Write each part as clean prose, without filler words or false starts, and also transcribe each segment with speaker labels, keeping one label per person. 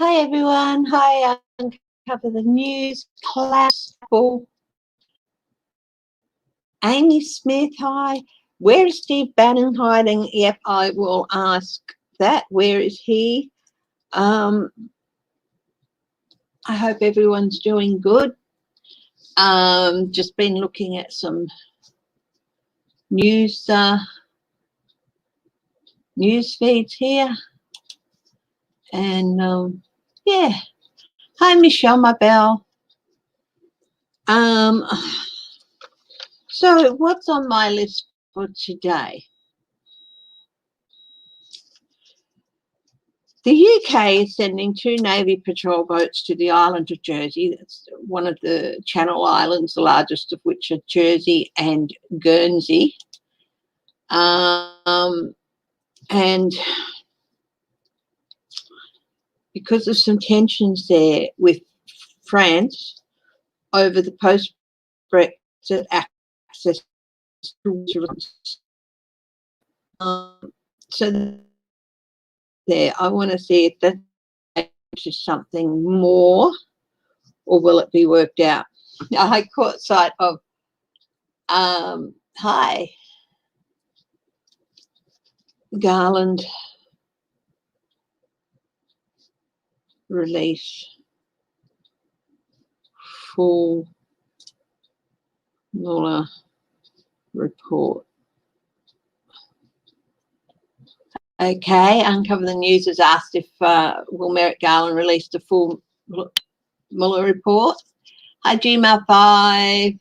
Speaker 1: Hi everyone. Hi, Uncover the News class. Amy Smith, hi. Where is Steve Bannon hiding? Yep, I will ask that. Where is he? I hope everyone's doing good. Just been looking at some news feeds here. And yeah. Hi Michelle, my bell. So what's on my list for today? The UK is sending 2 Navy patrol boats to the island of Jersey. That's one of the Channel Islands, the largest of which are Jersey and Guernsey. And because of some tensions there with France over the post-Brexit access to so there, I want to see if that is something more, or will it be worked out? I caught sight of hi Garland release full Mueller report. Okay, Uncover the News has asked if will Merrick Garland release the full Mueller report. Hi Gmail5.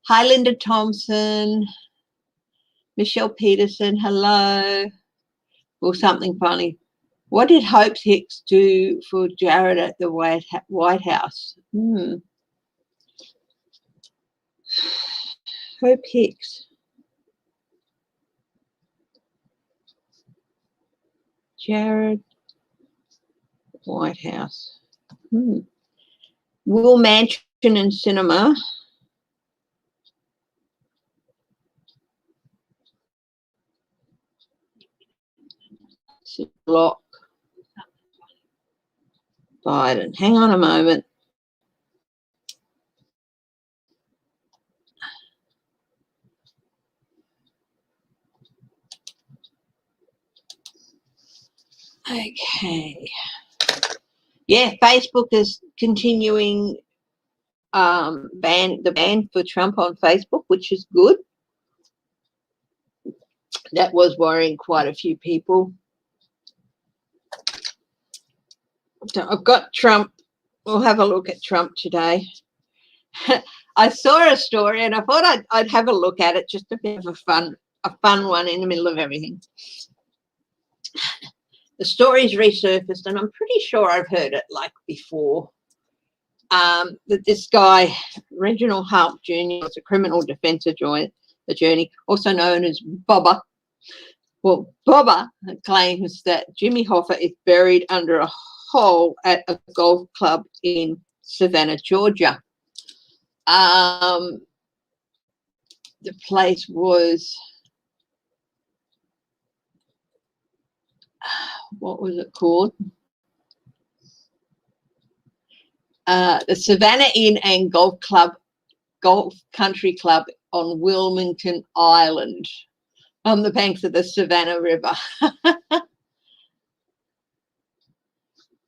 Speaker 1: Hi Linda Thompson. Michelle Peterson, hello. Well, something funny. What did Hicks do for Jared at the White House? Hope Hicks. Jared, White House. Will Manchin and Sinema block Biden? Hang on a moment. Okay. Yeah, Facebook is continuing the ban for Trump on Facebook, which is good. That was worrying quite a few people. So I've got Trump. We'll have a look at Trump today. I saw a story and I thought I'd have a look at it, just a bit of a fun one in the middle of everything. The story's resurfaced and I'm pretty sure I've heard it like before. That this guy, Reginald Hump Jr., was a criminal defense attorney, also known as Bobber. Well, Bobber claims that Jimmy Hoffa is buried under a hole at a golf club in Savannah, Georgia. The place was, what was it called? The Savannah Inn and Golf Country Club on Wilmington Island, on the banks of the Savannah River.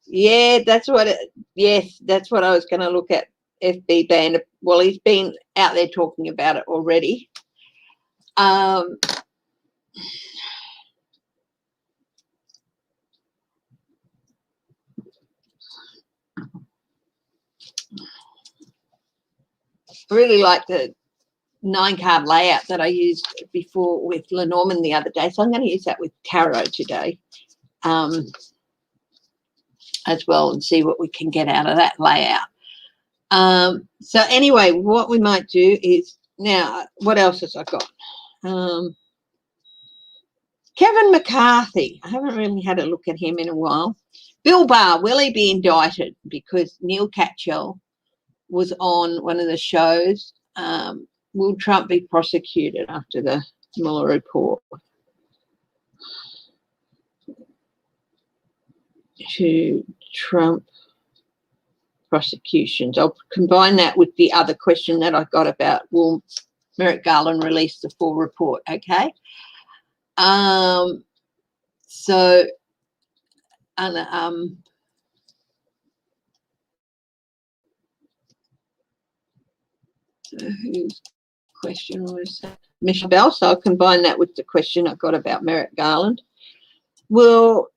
Speaker 1: Yeah, that's what I was going to look at. FB ban. Well, he's been out there talking about it already. I really like the 9-card layout that I used before with Lenormand the other day, so I'm going to use that with Tarot today as well, and see what we can get out of that layout. So anyway, what we might do is, now, what else has I got? Kevin McCarthy. I haven't really had a look at him in a while. Bill Barr, will he be indicted? Because Neil Catchell was on one of the shows. Will Trump be prosecuted after the Mueller report? To Trump prosecutions. I'll combine that with the other question that I got about will Merrick Garland release the full report, okay? So, and whose question was that? Michelle Bell. So I'll combine that with the question I got about Merrick Garland. Will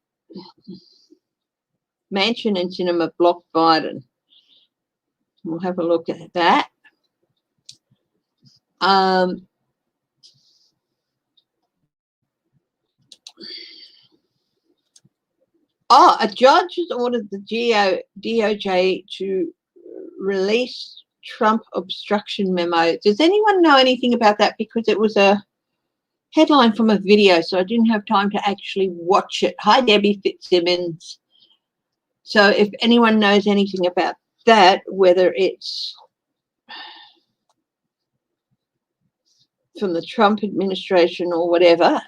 Speaker 1: Manchin and Sinema block Biden? We'll have a look at that. A judge has ordered the DOJ to release Trump obstruction memo. Does anyone know anything about that? Because it was a headline from a video, so I didn't have time to actually watch it. Hi, Debbie Fitzsimmons. So if anyone knows anything about that, whether it's from the Trump administration or whatever,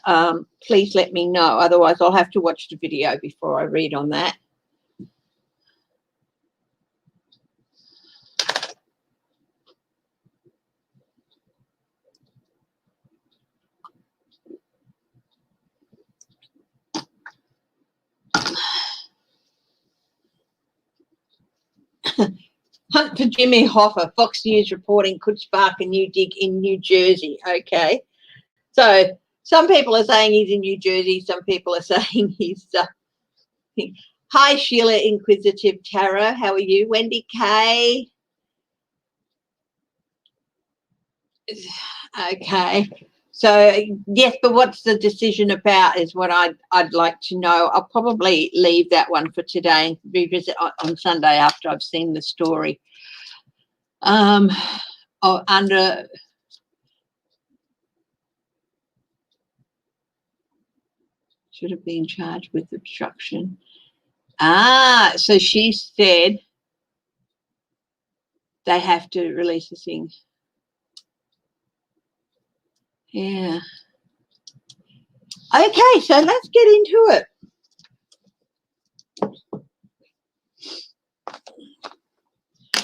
Speaker 1: please let me know. Otherwise, I'll have to watch the video before I read on that. Hunt for Jimmy Hoffa, Fox News reporting could spark a new dig in New Jersey. Okay. So some people are saying he's in New Jersey. Some people are saying he's... Hi, Sheila Inquisitive Tarot. How are you? Wendy Kay. Okay. So, yes, but what's the decision about is what I'd like to know. I'll probably leave that one for today and revisit on Sunday after I've seen the story. Should have been charged with obstruction. So she said they have to release the thing. Yeah. Okay, so let's get into it.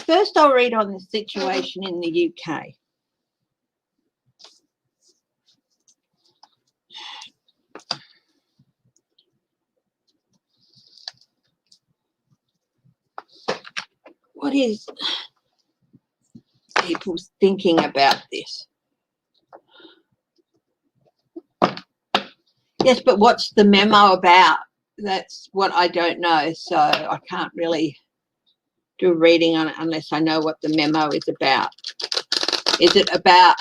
Speaker 1: First, I'll read on the situation in the UK. What is people's thinking about this? Yes, but what's the memo about? That's what I don't know, so I can't really do a reading on it unless I know what the memo is about. Is it about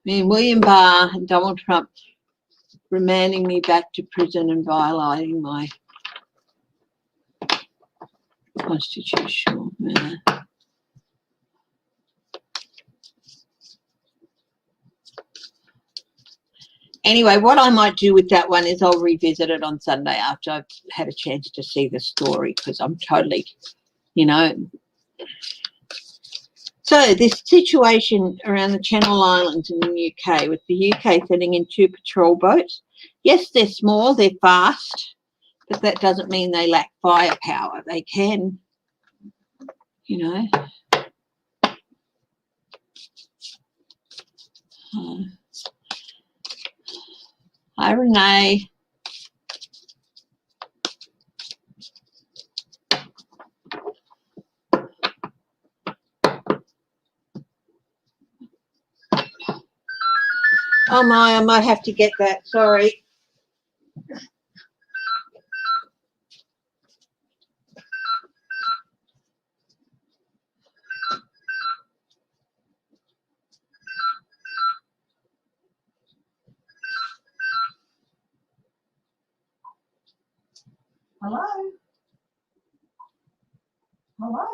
Speaker 1: William Barr and Donald Trump remanding me back to prison and violating my constitutional manner? Anyway, what I might do with that one is I'll revisit it on Sunday after I've had a chance to see the story, because I'm totally, So this situation around the Channel Islands in the UK, with the UK sending in 2 patrol boats. Yes, they're small, they're fast, but that doesn't mean they lack firepower. They can, Hi, Renee. Oh my, I might have to get that, sorry. Hello? Hello?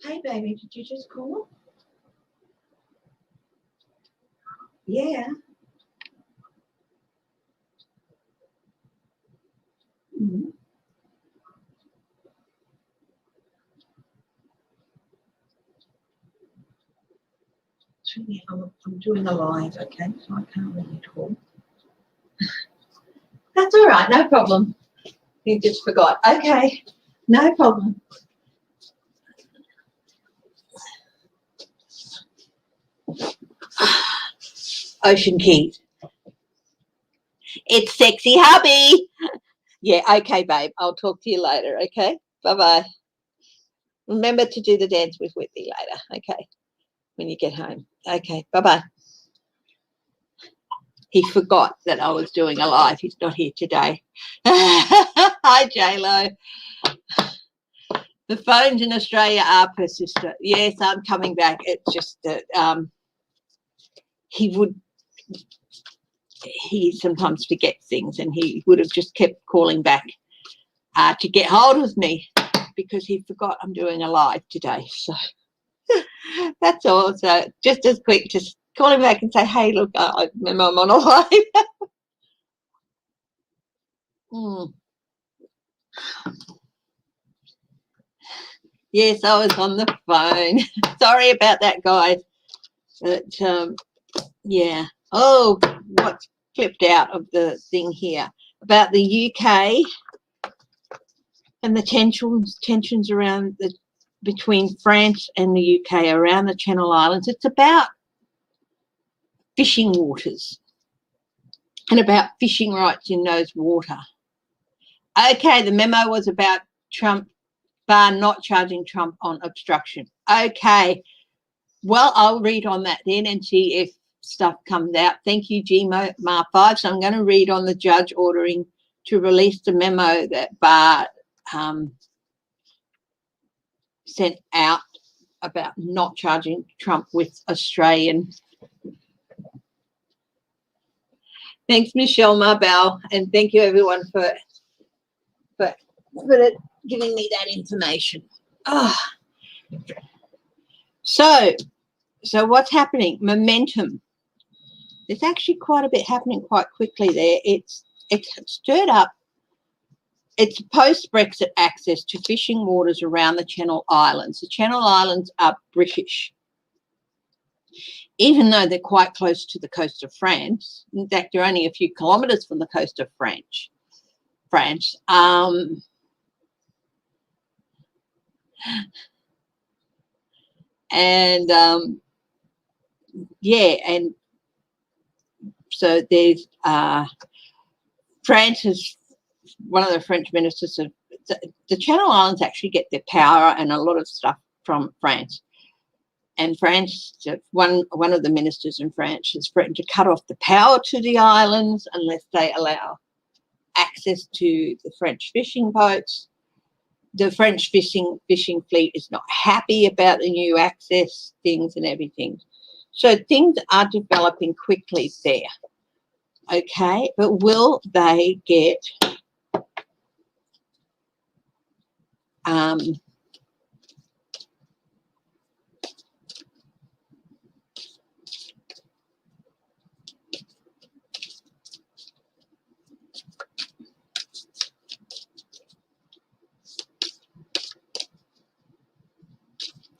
Speaker 1: Hey, baby, did you just call? Yeah. Mm-hmm. I'm doing a live, okay, so I can't really talk. That's all right, no problem. You just forgot. Okay, no problem. Ocean Keys. It's sexy hubby. Yeah, okay, babe. I'll talk to you later, okay? Bye-bye. Remember to do the dance with Whitney later, okay? When you get home. Okay, bye-bye. He forgot that I was doing a live. He's not here today. Hi, J-Lo. The phones in Australia are persistent. Yes, I'm coming back. It's just that he sometimes forgets things, and he would have just kept calling back to get hold of me because he forgot I'm doing a live today. So that's all. So just as quick, just call him back and say, hey, look, I remember I'm on a live. Yes, I was on the phone. Sorry about that, guys. But yeah. Oh, what's clipped out of the thing here about the UK and the tensions around between France and the UK around the Channel Islands. It's about fishing waters and about fishing rights in those water. Okay, the memo was about Trump not charging Trump on obstruction. Okay, well, I'll read on that then and see if stuff comes out. Thank you, GMAR5. So I'm going to read on the judge ordering to release the memo that Barr sent out about not charging Trump with Australian. Thanks, Michelle Marbell, and thank you everyone for giving me that information. Oh. So what's happening? Momentum. There's actually quite a bit happening quite quickly there. It's stirred up. It's post-Brexit access to fishing waters around the Channel Islands. The Channel Islands are British, even though they're quite close to the coast of France. In fact, they're only a few kilometres from the coast of France. Yeah, and so there's France has, one of the French ministers of the Channel Islands actually get their power and a lot of stuff from France. And France, one of the ministers in France has threatened to cut off the power to the islands unless they allow access to the French fishing boats. The French fishing fleet is not happy about the new access things and everything. So things are developing quickly there. Okay, but will they get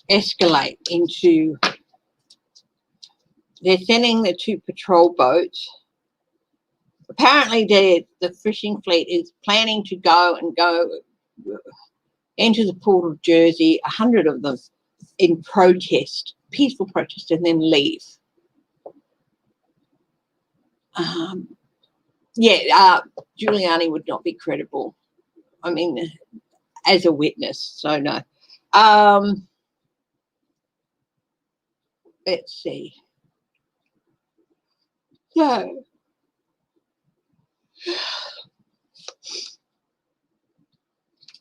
Speaker 1: escalate into, they're sending the 2 patrol boats. Apparently the fishing fleet is planning to go into the port of Jersey, 100 of them, in protest, peaceful protest, and then leave. Giuliani would not be credible. I mean, as a witness, so no. Let's see. So,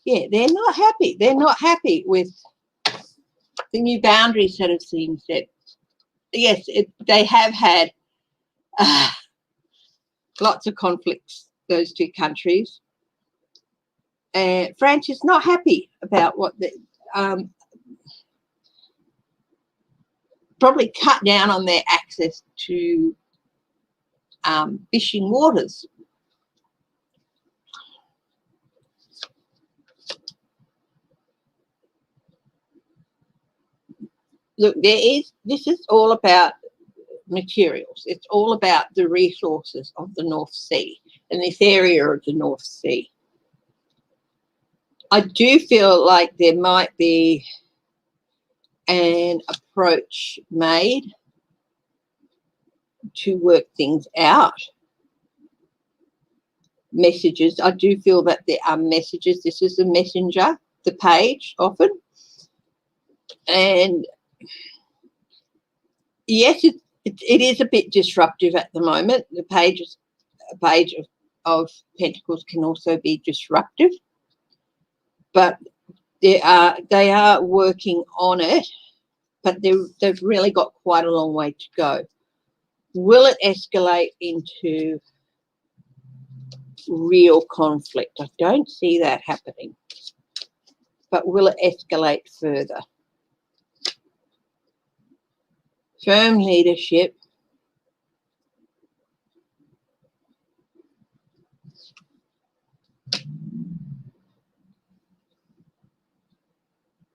Speaker 1: yeah, they're not happy. They're not happy with the new boundaries that have been set. Yes, they have had lots of conflicts, those 2 countries. France is not happy about what probably cut down on their access to fishing waters. Look, this is all about materials. It's all about the resources of the North Sea and this area of the North Sea. I do feel like there might be an approach made to work things out. Messages. I do feel that there are messages. This is the messenger, the page often. And yes, it is a bit disruptive at the moment. The page of Pentacles can also be disruptive, but they are working on it, but they've really got quite a long way to go. Will it escalate into real conflict? I don't see that happening, but will it escalate further? Firm leadership.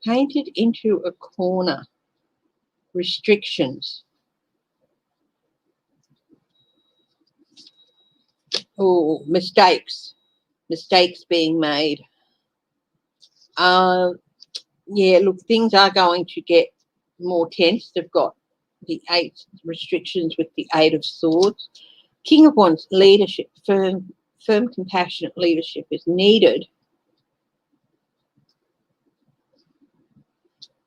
Speaker 1: Painted into a corner. Restrictions. Oh, mistakes being made. Yeah, look, things are going to get more tense. They've got the 8 restrictions with the 8 of Swords. King of Wands, leadership, firm, compassionate leadership is needed.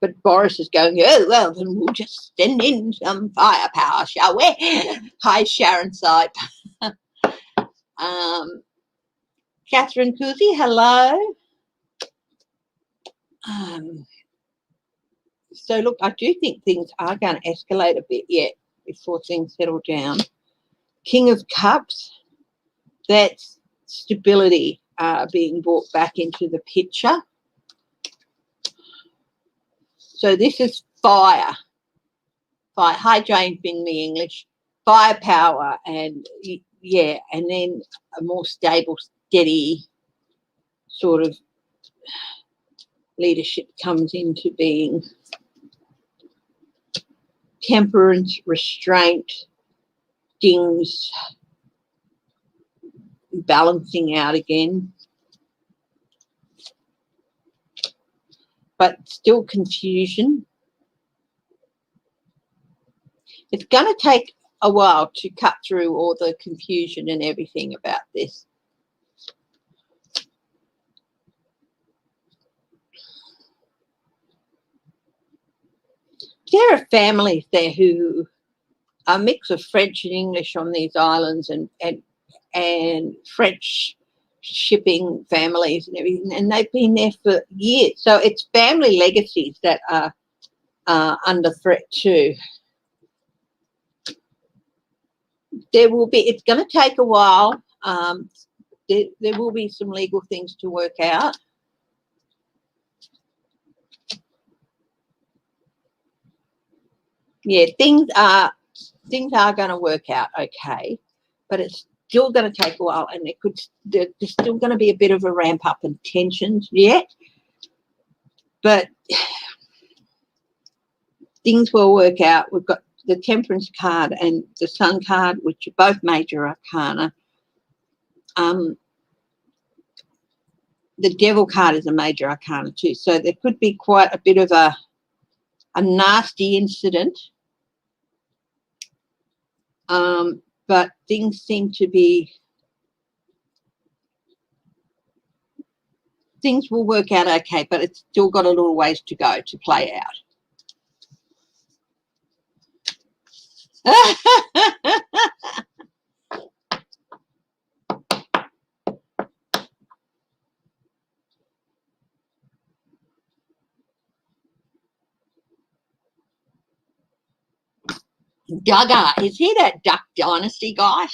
Speaker 1: But Boris is going, oh, well, then we'll just send in some firepower, shall we? Hi, Sharon Sipe. Catherine Kuzi, hello. So, look, I do think things are going to escalate a bit yet before things settle down. King of Cups, that's stability being brought back into the picture. So this is fire. Fire. Hi, Jane Finley English. Firepower and, yeah, and then a more stable, steady sort of leadership comes into being. Temperance, restraint, things balancing out again. But still confusion. It's going to take a while to cut through all the confusion and everything about this. There are families there who are a mix of French and English on these islands, and French shipping families and everything, and they've been there for years. So it's family legacies that are under threat too. There will be, it's going to take a while. There will be some legal things to work out. Yeah, things are going to work out okay, but it's still going to take a while, and there's still going to be a bit of a ramp up in tensions yet, but things will work out. We've got the Temperance card and the Sun card, which are both major arcana. The Devil card is a major arcana too, so there could be quite a bit of a nasty incident, but things seem to be, things will work out okay, but it's still got a little ways to go to play out. Duggar, is he that Duck Dynasty guy?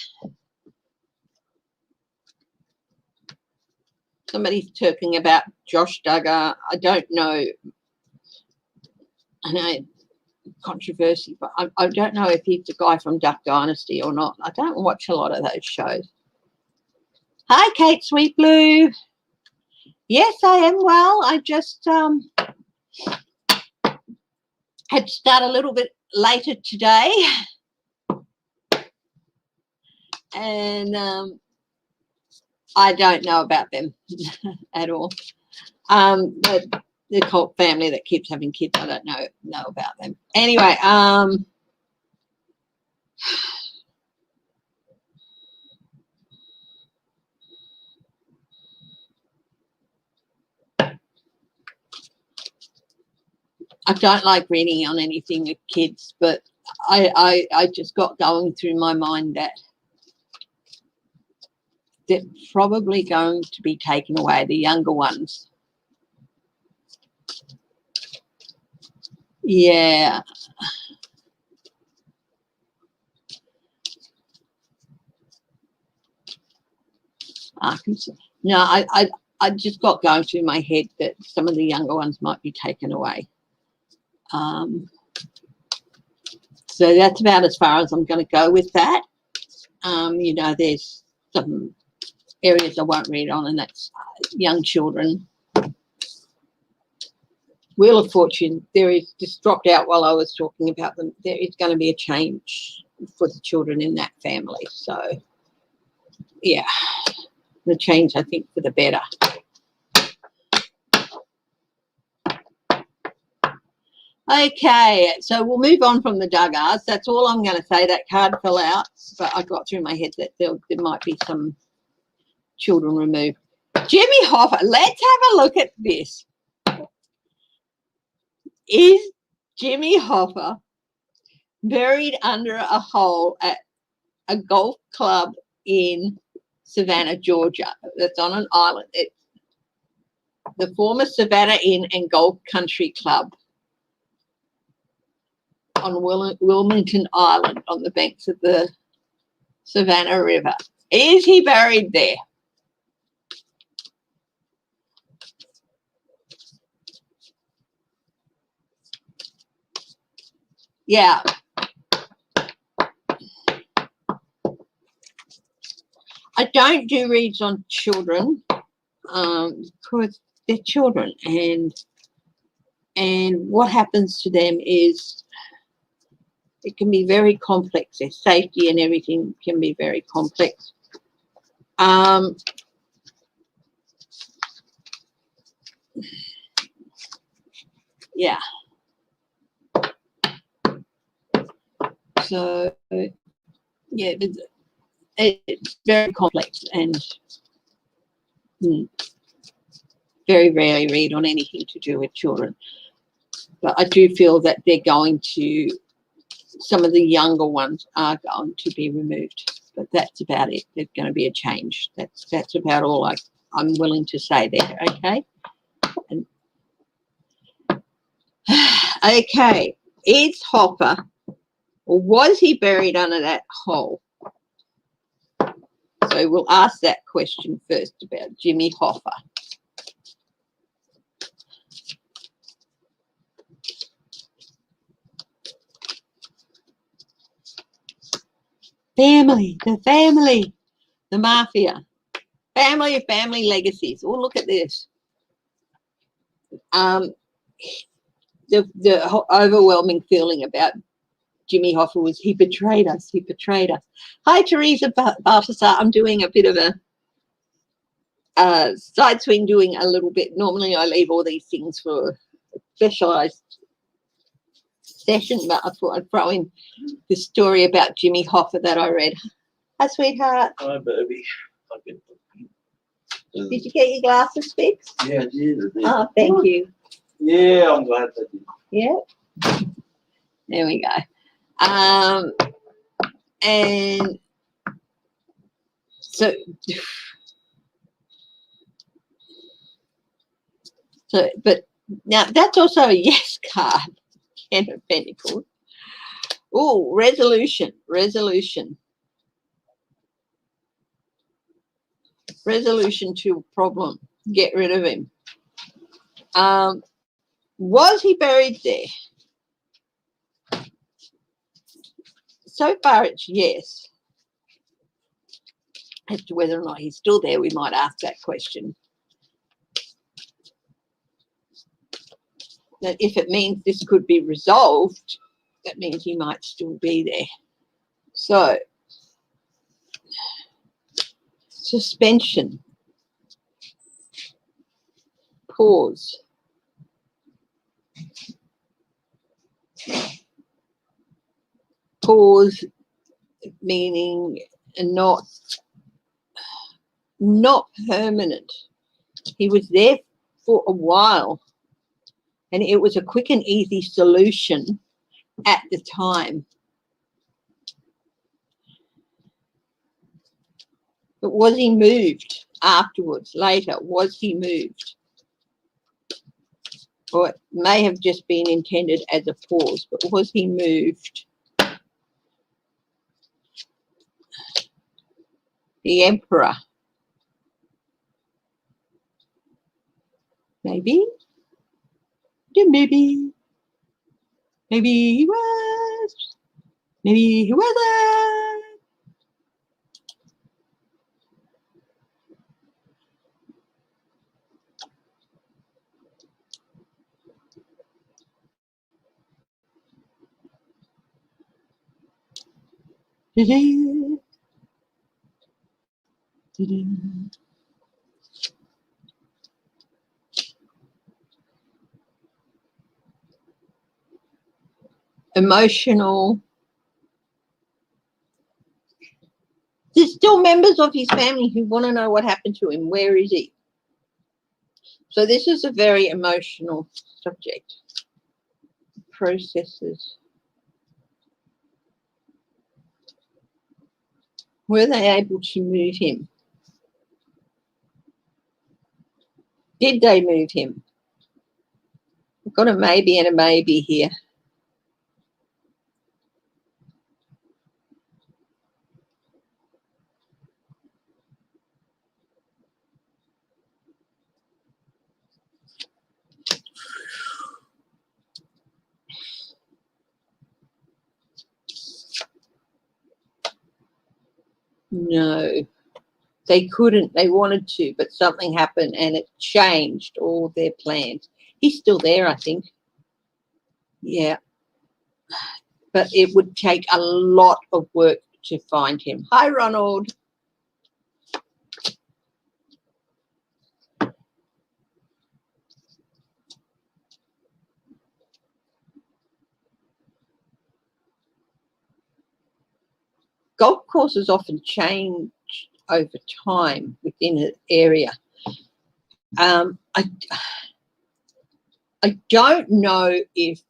Speaker 1: Somebody's talking about Josh Duggar. I don't know. I know controversy, but I don't know if he's the guy from Duck Dynasty or not. I don't watch a lot of those shows. Hi, Kate Sweet Blue. Yes, I am well. I just had to start a little bit later today, and I don't know about them at all. But the Colt family that keeps having kids, I don't know about them. Anyway, I don't like reading on anything with kids, but I just got going through my mind that they're probably going to be taken away, the younger ones. Yeah. No, I just got going through my head that some of the younger ones might be taken away. So that's about as far as I'm going to go with that. You know, there's some areas I won't read on, and that's young children. Wheel of Fortune, there is, just dropped out while I was talking about them, there is going to be a change for the children in that family. So, yeah, the change, I think, for the better. Okay, so we'll move on from the Duggars. That's all I'm going to say. That card fell out, but I got through my head that there might be some children removed. Jimmy Hoffa, let's have a look at this. Is Jimmy Hoffa buried under a hole at a golf club in Savannah, Georgia? That's on an island. It's the former Savannah Inn and Golf Country Club on Wilmington Island on the banks of the Savannah River. Is he buried there? Yeah. I don't do reads on children because they're children, and what happens to them is it can be very complex. Their safety and everything can be very complex. Yeah. So, yeah, it's very complex and very rarely read on anything to do with children. But I do feel that they're going to, some of the younger ones are going to be removed. But that's about it. There's going to be a change. That's about all I'm willing to say there, okay? And, okay, is Hoffa, or was he buried under that hole? So we'll ask that question first about Jimmy Hoffa. Family, the mafia, family legacies. Oh, look at this. The overwhelming feeling about Jimmy Hoffa was he betrayed us. Hi, Teresa Balthasar. I'm doing a bit of a side swing, doing a little bit. Normally I leave all these things for a specialised session, but I thought I'd throw in the story about Jimmy Hoffa that I read. Hi, sweetheart.
Speaker 2: Hi, baby.
Speaker 1: Did you get your glasses fixed?
Speaker 2: Yeah, I did.
Speaker 1: Oh, thank you.
Speaker 2: Yeah, I'm glad that did.
Speaker 1: Yeah. There we go. And so but now that's also a yes card. Ten of Pentacles. Oh, resolution to a problem. Get rid of him. Was he buried there? so far it's yes. As to whether or not he's still there, we might ask that question. That if it means this could be resolved, that means he might still be there. So, suspension, pause, pause meaning not permanent. He was there for a while, and it was a quick and easy solution at the time. But was he moved afterwards, later? Was he moved? Or it may have just been intended as a pause, but was he moved? The emperor. Maybe. Maybe. Maybe he was. Maybe he wasn't. Emotional. There's still members of his family who want to know what happened to him. Where is he? So this is a very emotional subject. Processes. Were they able to move him? Did they move him? I've got a maybe and a maybe here. No, they couldn't. They wanted to, but something happened and it changed all their plans. He's still there, I think. Yeah. But it would take a lot of work to find him. Hi, Ronald. Golf courses often change over time within an area. I don't know if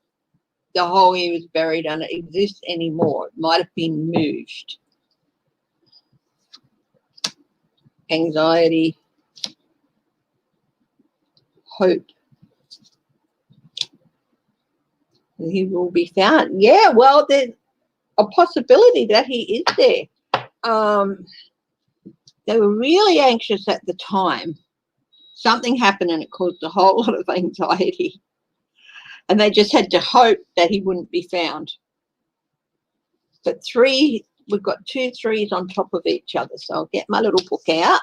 Speaker 1: the hole he was buried under exists anymore. It might have been moved. Anxiety, hope. He will be found. Yeah, well, there's a possibility that he is there. They were really anxious at the time. Something happened and it caused a whole lot of anxiety. And they just had to hope that he wouldn't be found. But we've got 2 3s on top of each other. So I'll get my little book out.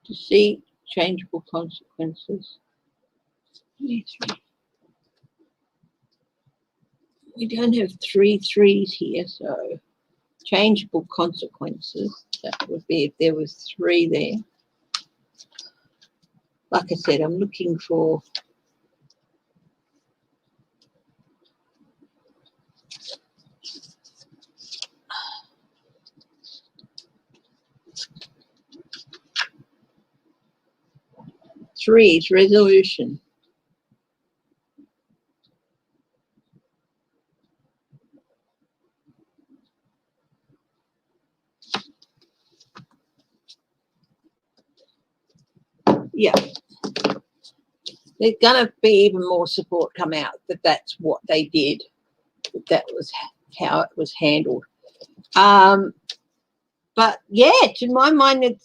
Speaker 1: To see changeable consequences. We don't have 3 3s here, so changeable consequences. That would be if there was 3 there. Like I said, I'm looking for threes, resolution. Yeah. there's going to be even more support come out that that's what they did. That was how it was handled. But yeah, to my mind,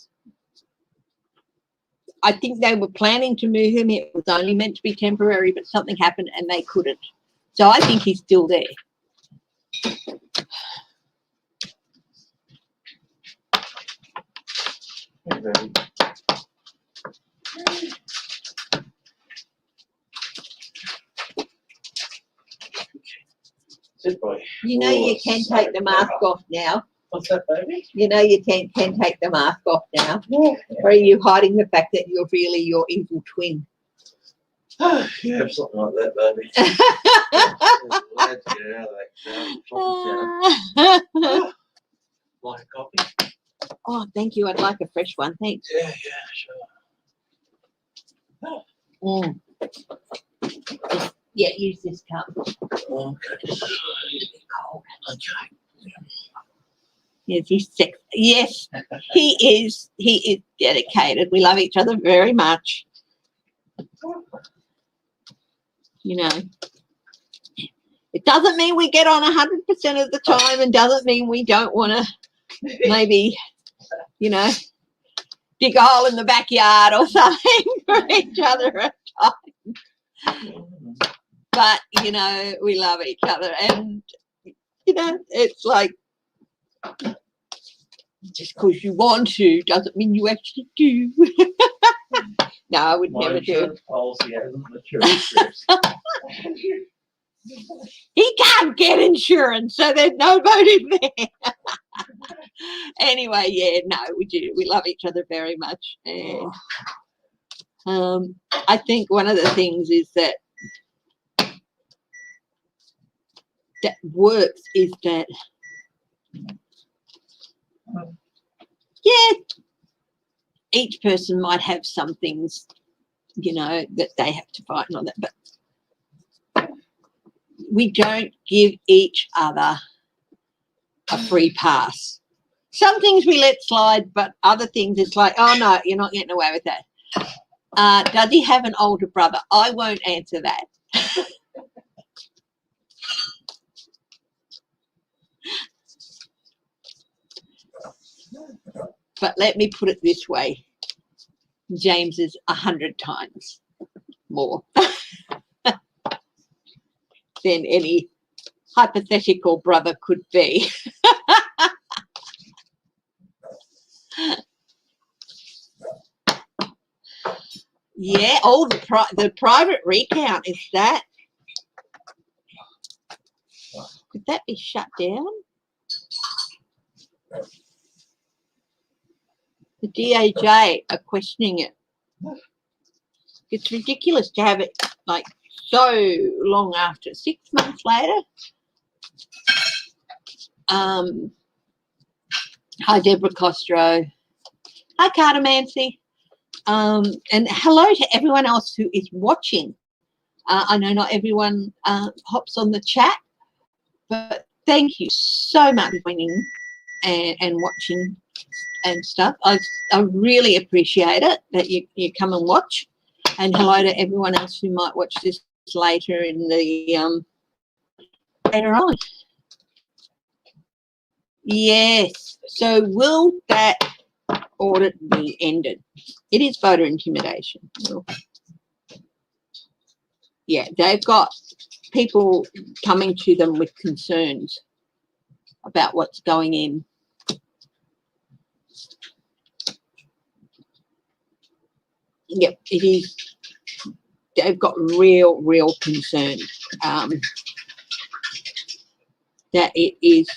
Speaker 1: I think they were planning to move him. It was only meant to be temporary, but something happened and they couldn't. So I think he's still there.
Speaker 2: Sit, boy.
Speaker 1: You know you can take the mask off now.
Speaker 2: What's that, baby?
Speaker 1: You know you can take the mask off now.
Speaker 2: Yeah.
Speaker 1: Or are you hiding the fact that you're really your evil twin?
Speaker 2: Yeah, something like that, baby. Glad to get out of that shower. Like a coffee?
Speaker 1: Oh, thank you. I'd like a fresh one. Thanks.
Speaker 2: Yeah, sure.
Speaker 1: Yeah, use this cup.
Speaker 2: Okay.
Speaker 1: Cold.
Speaker 2: Okay.
Speaker 1: Yes, he's sick. Yes, he is. He is dedicated. We love each other very much. You know, it doesn't mean we get on 100% of the time, and doesn't mean we don't want to maybe, you know, dig a hole in the backyard or something for each other at times. But, you know, we love each other, and, you know, it's like, just because you want to doesn't mean you actually do. No, I would never do.
Speaker 2: Policy hasn't matured.
Speaker 1: He can't get insurance, so there's no voting there. Anyway, yeah, no, we do. We love each other very much. And I think one of the things is that works is that, yeah, each person might have some things, you know, that they have to fight and all that, but we don't give each other a free pass. Some things we let slide, but other things it's like, oh no, you're not getting away with that. Does he have an older brother? I won't answer that. But let me put it this way. James is 100 times more than any hypothetical brother could be. Yeah, oh, the private recount, is that? Could that be shut down? The DAJ are questioning it. It's ridiculous to have it like so long after, 6 months later. Hi, Deborah Costro. Hi, Carter Mancy. And hello to everyone else who is watching. I know not everyone hops on the chat, but thank you so much for joining and watching and stuff. I really appreciate it that you come and watch. And hello to everyone else who might watch this later in the later on. Yes. So will that audit be ended? It is voter intimidation. Yeah, they've got people coming to them with concerns about what's going in. Yep, it is. They've got real concern that it is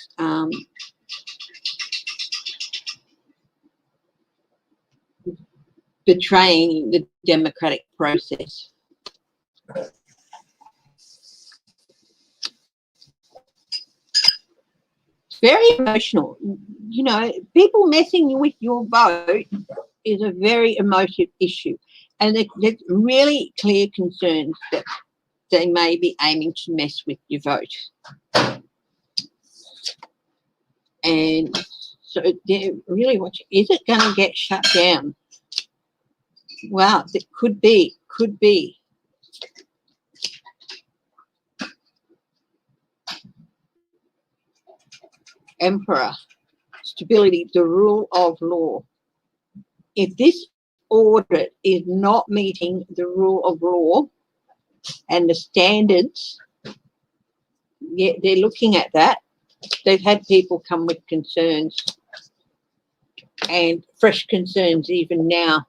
Speaker 1: betraying the democratic process. It's very emotional. You know, people messing with your vote is a very emotive issue. And there's really clear concerns that they may be aiming to mess with your vote. And so they're really watching. Is it going to get shut down? Wow, it could be. Emperor, stability, the rule of law. If this audit is not meeting the rule of law and the standards, yeah, they're looking at that. They've had people come with concerns and fresh concerns even now.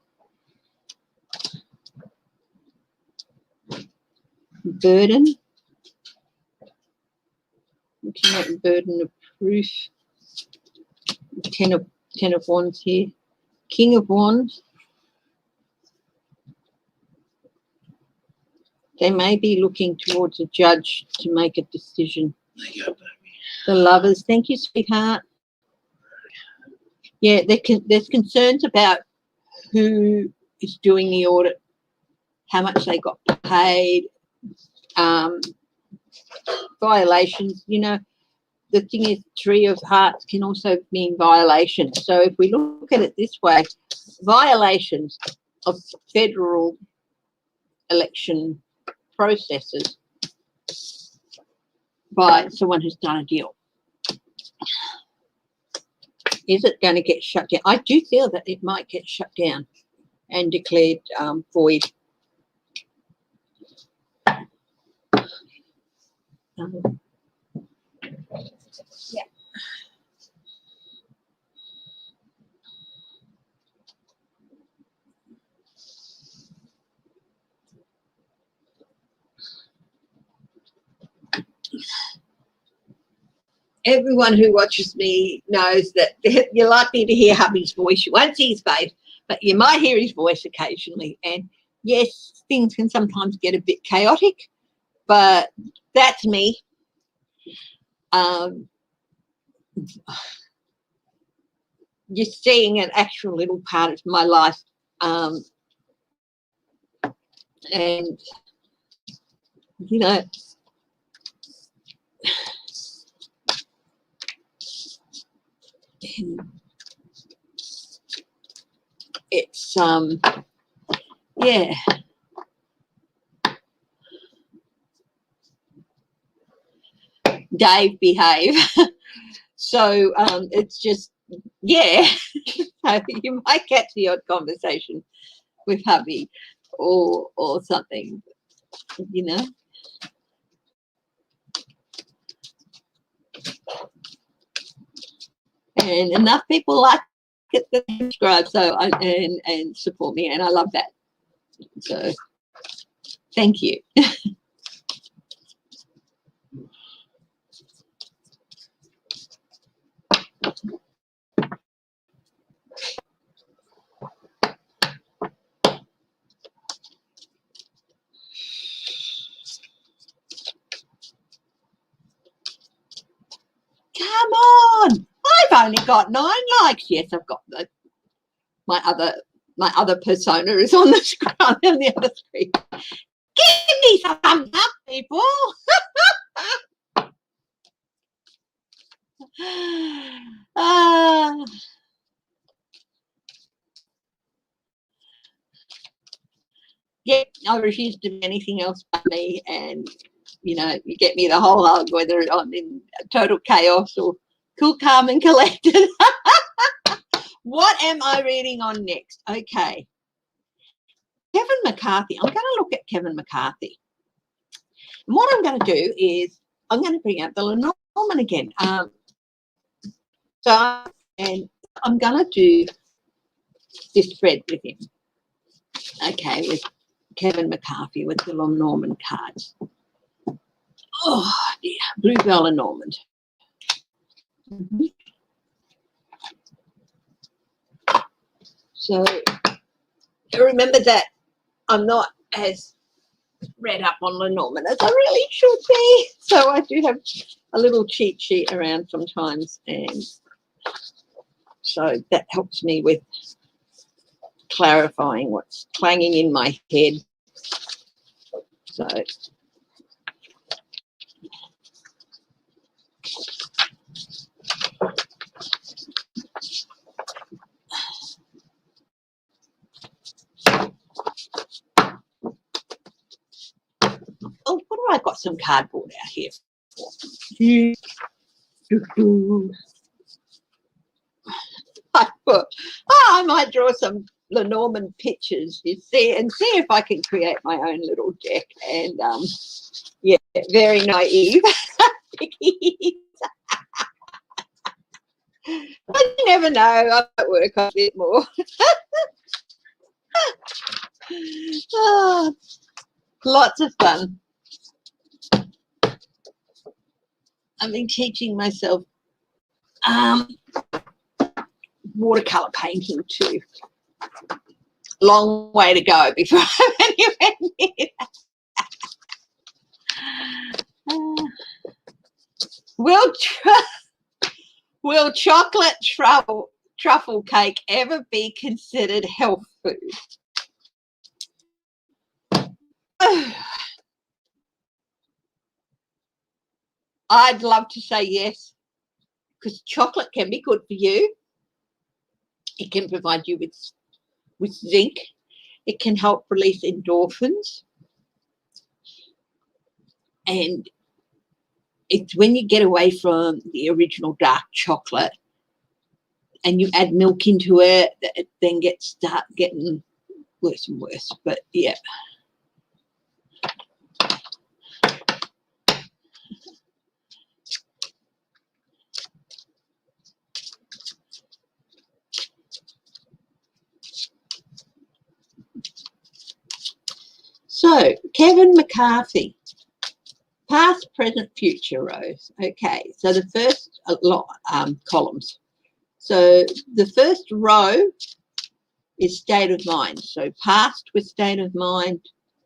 Speaker 1: Burden. Looking at the burden of proof. Ten of Wands here. King of Wands. They may be looking towards a judge to make a decision.
Speaker 2: There you go, baby.
Speaker 1: The Lovers. Thank you, sweetheart. Yeah, there's concerns about who is doing the audit, how much they got paid, violations. You know, the thing is, Three of Hearts can also mean violations. So if we look at it this way, violations of federal election processes by someone who's done a deal. Is it going to get shut down? I do feel that it might get shut down and declared void. Yeah. Everyone who watches me knows that you're likely to hear hubby's voice. You won't see his face, but you might hear his voice occasionally. And yes, things can sometimes get a bit chaotic, but that's me. You're seeing an actual little part of my life. And, you know, it's, yeah. Dave, behave. So it's just, yeah. So you might catch the odd conversation with hubby or something, you know. And enough people like it that subscribe, so and support me, and I love that. So thank you. Come on, I've only got 9 likes. Yes, I've got my other persona is on the screen, on the other screen. Give me some thumbs up, people. Yeah, I refuse to be anything else but me, and you know, you get me the whole hog, whether I'm in total chaos or cool, calm, and collected. What am I reading on next? Okay, Kevin McCarthy. I'm going to look at Kevin McCarthy. And what I'm going to do is I'm going to bring out the Lenormand again. And I'm going to do this spread with him. Okay, with Kevin McCarthy with the Lenormand cards. Oh, dear. Bluebell Lenormand. So remember that I'm not as read up on Lenormand as I really should be. So I do have a little cheat sheet around sometimes, and so that helps me with clarifying what's clanging in my head. So some cardboard out here. I thought, I might draw some Lenormand pictures, you see, and see if I can create my own little deck. And yeah, very naive. But you never know, I might work on a bit more. Oh, lots of fun. I've been teaching myself watercolor painting too. Long way to go before I'm anywhere near that. Will chocolate truffle cake ever be considered health food? I'd love to say yes, because chocolate can be good for you. It can provide you with zinc. It can help release endorphins. And it's when you get away from the original dark chocolate and you add milk into it, that it then start getting worse and worse. But yeah. So, Kevin McCarthy, past, present, future rows. Okay, so the first columns. So the first row is state of mind. So past with state of mind,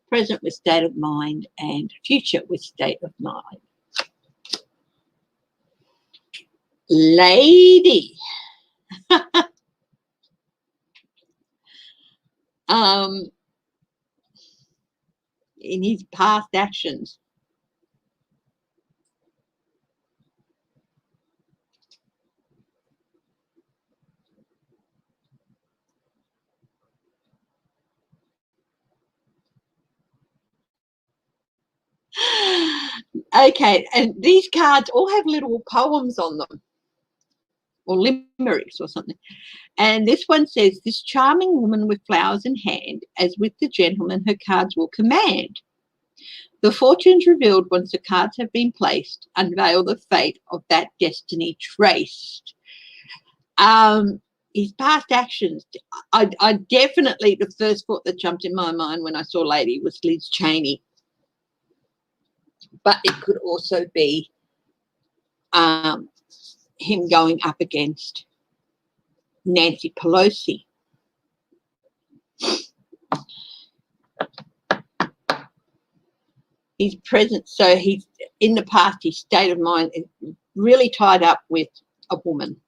Speaker 1: present with state of mind, and future with state of mind. Lady. In his past actions. Okay, and these cards all have little poems on them, or limericks or something. And this one says, this charming woman with flowers in hand, as with the gentleman her cards will command. The fortunes revealed once the cards have been placed unveil the fate of that destiny traced. His past actions, I definitely, the first thought that jumped in my mind when I saw Lady was Liz Cheney. But it could also be him going up against Nancy Pelosi. He's present, so he's in the past, his state of mind is really tied up with a woman.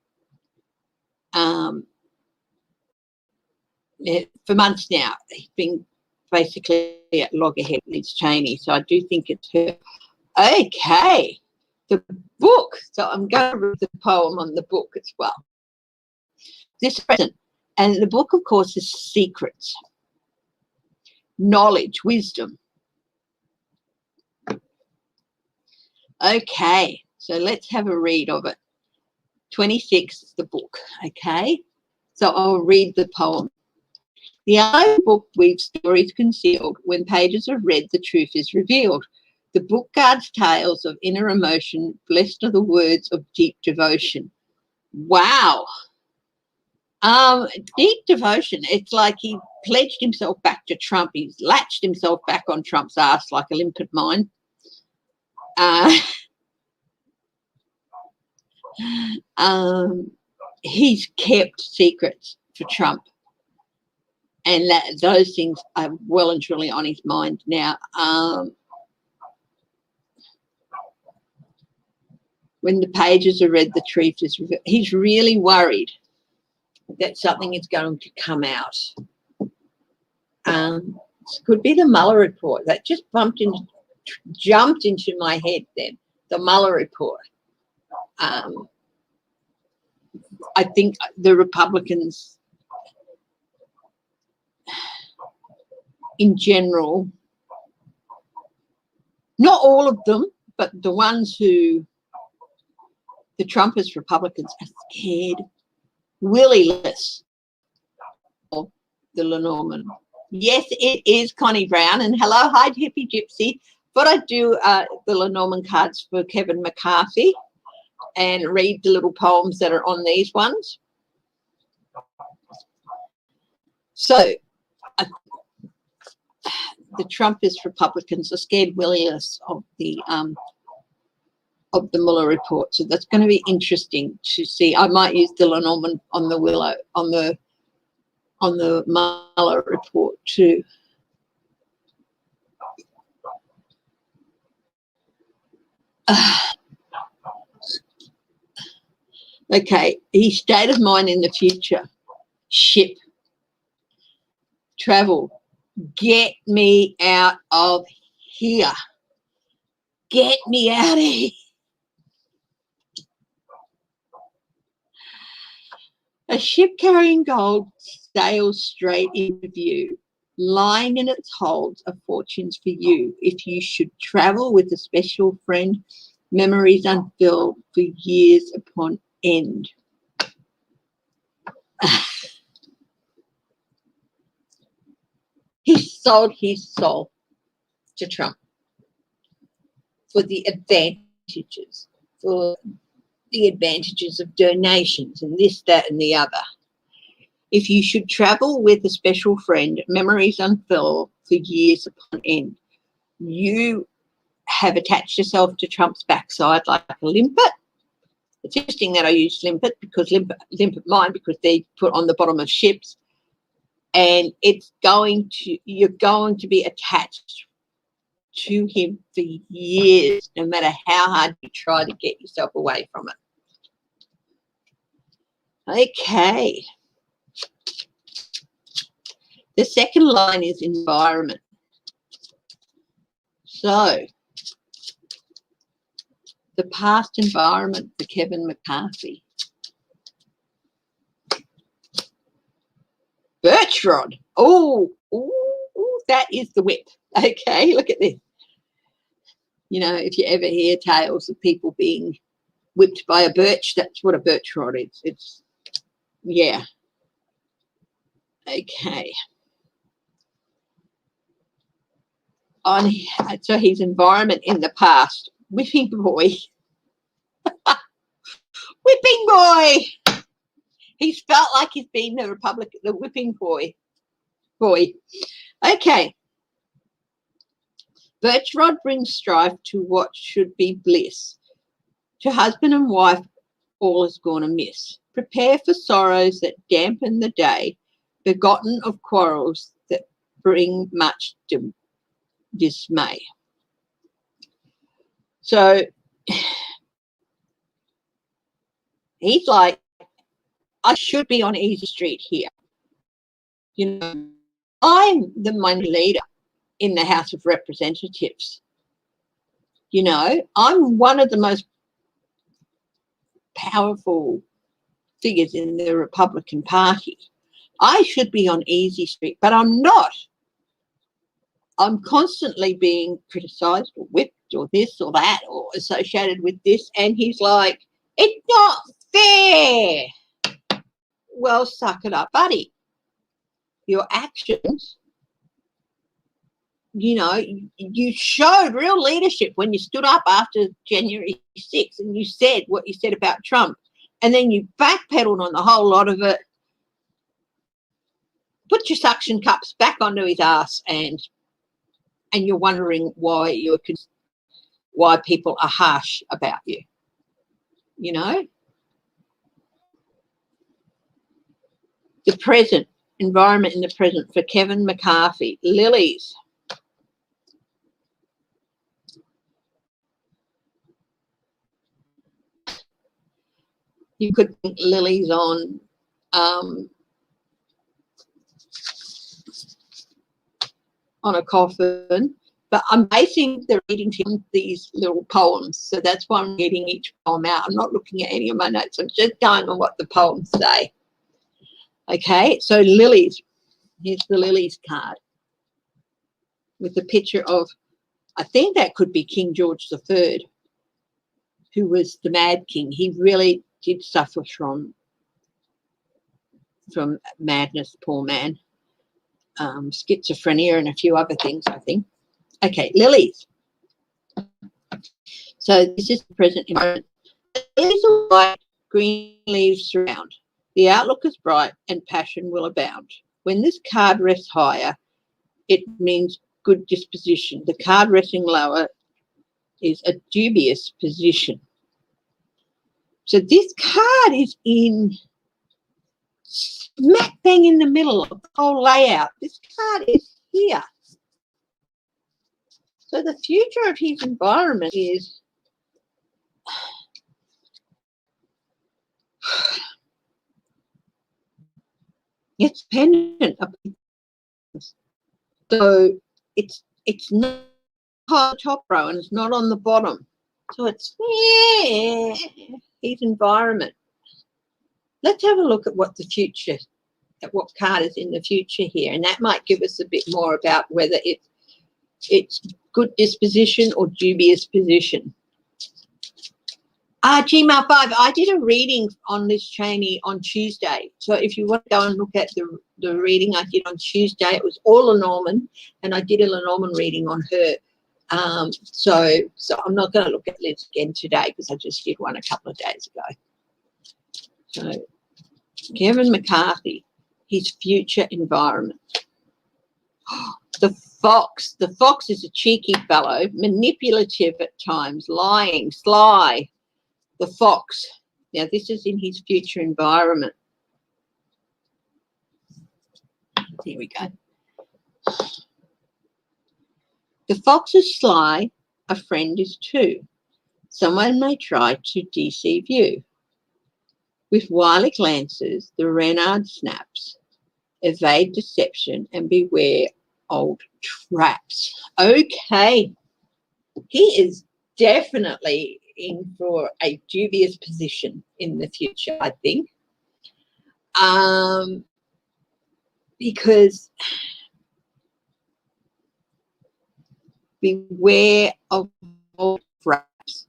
Speaker 1: For months now, he's been basically at loggerhead with Liz Cheney, so I do think it's her. Okay, the book. So I'm going to read the poem on the book as well. This present, and the book, of course, is secrets, knowledge, wisdom. Okay, so let's have a read of it. 26, the book, okay? So I'll read the poem. The unknown book weaves stories concealed. When pages are read, the truth is revealed. The book guards tales of inner emotion. Blessed are the words of deep devotion. Wow. Deep devotion. It's like he pledged himself back to Trump. He's latched himself back on Trump's ass like a limpet mine. He's kept secrets for Trump, and those things are well and truly on his mind now. When the pages are read, the truth is revealed. He's really worried that something is going to come out. It could be the Mueller report. That just jumped into my head then, the Mueller report. I think the Republicans in general Not all of them, but the ones who the Trumpist Republicans are scared willy-less of the Lenormand. Yes, it is Connie Brown, and hello, hi, Hippie Gypsy. But I do the Lenormand cards for Kevin McCarthy and read the little poems that are on these ones. So the Trumpist Republicans are scared willy-less of the Mueller report. So that's going to be interesting to see. I might use the Lenormand on the Mueller report too. Okay, his state of mind in the future. Ship. Travel. Get me out of here. Get me out of here. A ship carrying gold sails straight into view. Lying in its holds are fortunes for you. If you should travel with a special friend, memories unfilled for years upon end. He sold his soul to Trump for the advantages, of donations and this, that, and the other. If you should travel with a special friend, memories unfurled for years upon end. You have attached yourself to Trump's backside like a limpet. It's interesting that I use limpet because limpet mine because they put on the bottom of ships, and you're going to be attached to him for years, no matter how hard you try to get yourself away from it. Okay. The second line is environment. So, the past environment for Kevin McCarthy. Birch rod. Oh, that is the whip. Okay, look at this. You know, if you ever hear tales of people being whipped by a birch, that's what a birch rod is. It's, yeah. Okay. So his environment in the past, whipping boy. Whipping boy. He's felt like he's been the whipping boy. Okay. Birch rod brings strife to what should be bliss. To husband and wife, all is gone amiss. Prepare for sorrows that dampen the day, begotten of quarrels that bring much dismay. So he's like, I should be on easy street here. You know, I'm the minority leader in the House of Representatives. You know, I'm one of the most powerful figures in the Republican Party. I should be on easy street, but I'm not. I'm constantly being criticised or whipped or this or that or associated with this. And he's like, it's not fair. Well, suck it up, buddy. Your actions, you know, you showed real leadership when you stood up after January 6th and you said what you said about Trump. And then you backpedaled on the whole lot of it. Put your suction cups back onto his ass and you're wondering why people are harsh about you, you know. The present, environment in the present for Kevin McCarthy, lilies. You could think lilies on a coffin, but I'm basing the reading on these little poems, so that's why I'm reading each poem out. I'm not looking at any of my notes. I'm just going on what the poems say. Okay, so lilies. Here's the lilies card with the picture of I think that could be King George III, who was the Mad King. He really did suffer from madness, poor man, schizophrenia and a few other things, I think. Okay, lilies. So this is the present environment. Lilies are white, green leaves surround. The outlook is bright and passion will abound. When this card rests higher, it means good disposition. The card resting lower is a dubious position. So this card is in smack bang in the middle of the whole layout. This card is here. So the future of his environment is it's dependent upon. So it's not on the top row and it's not on the bottom. So it's his environment. Let's have a look at what the future, at what card is in the future here, and that might give us a bit more about whether it's good disposition or dubious position. Gmail 5, I did a reading on Liz Cheney on Tuesday. So if you want to go and look at the reading I did on Tuesday, it was all Lenormand, and I did a Lenormand reading on her. So I'm not going to look at Liz again today because I just did one a couple of days ago. So Kevin McCarthy, his future environment. The fox. The fox is a cheeky fellow, manipulative at times, lying, sly. The fox. Now, this is in his future environment. Here we go. The fox is sly, a friend is too. Someone may try to deceive you. With wily glances, the renard snaps. Evade deception and beware old traps. Okay. He is definitely in for a dubious position in the future, I think. Because beware of old traps.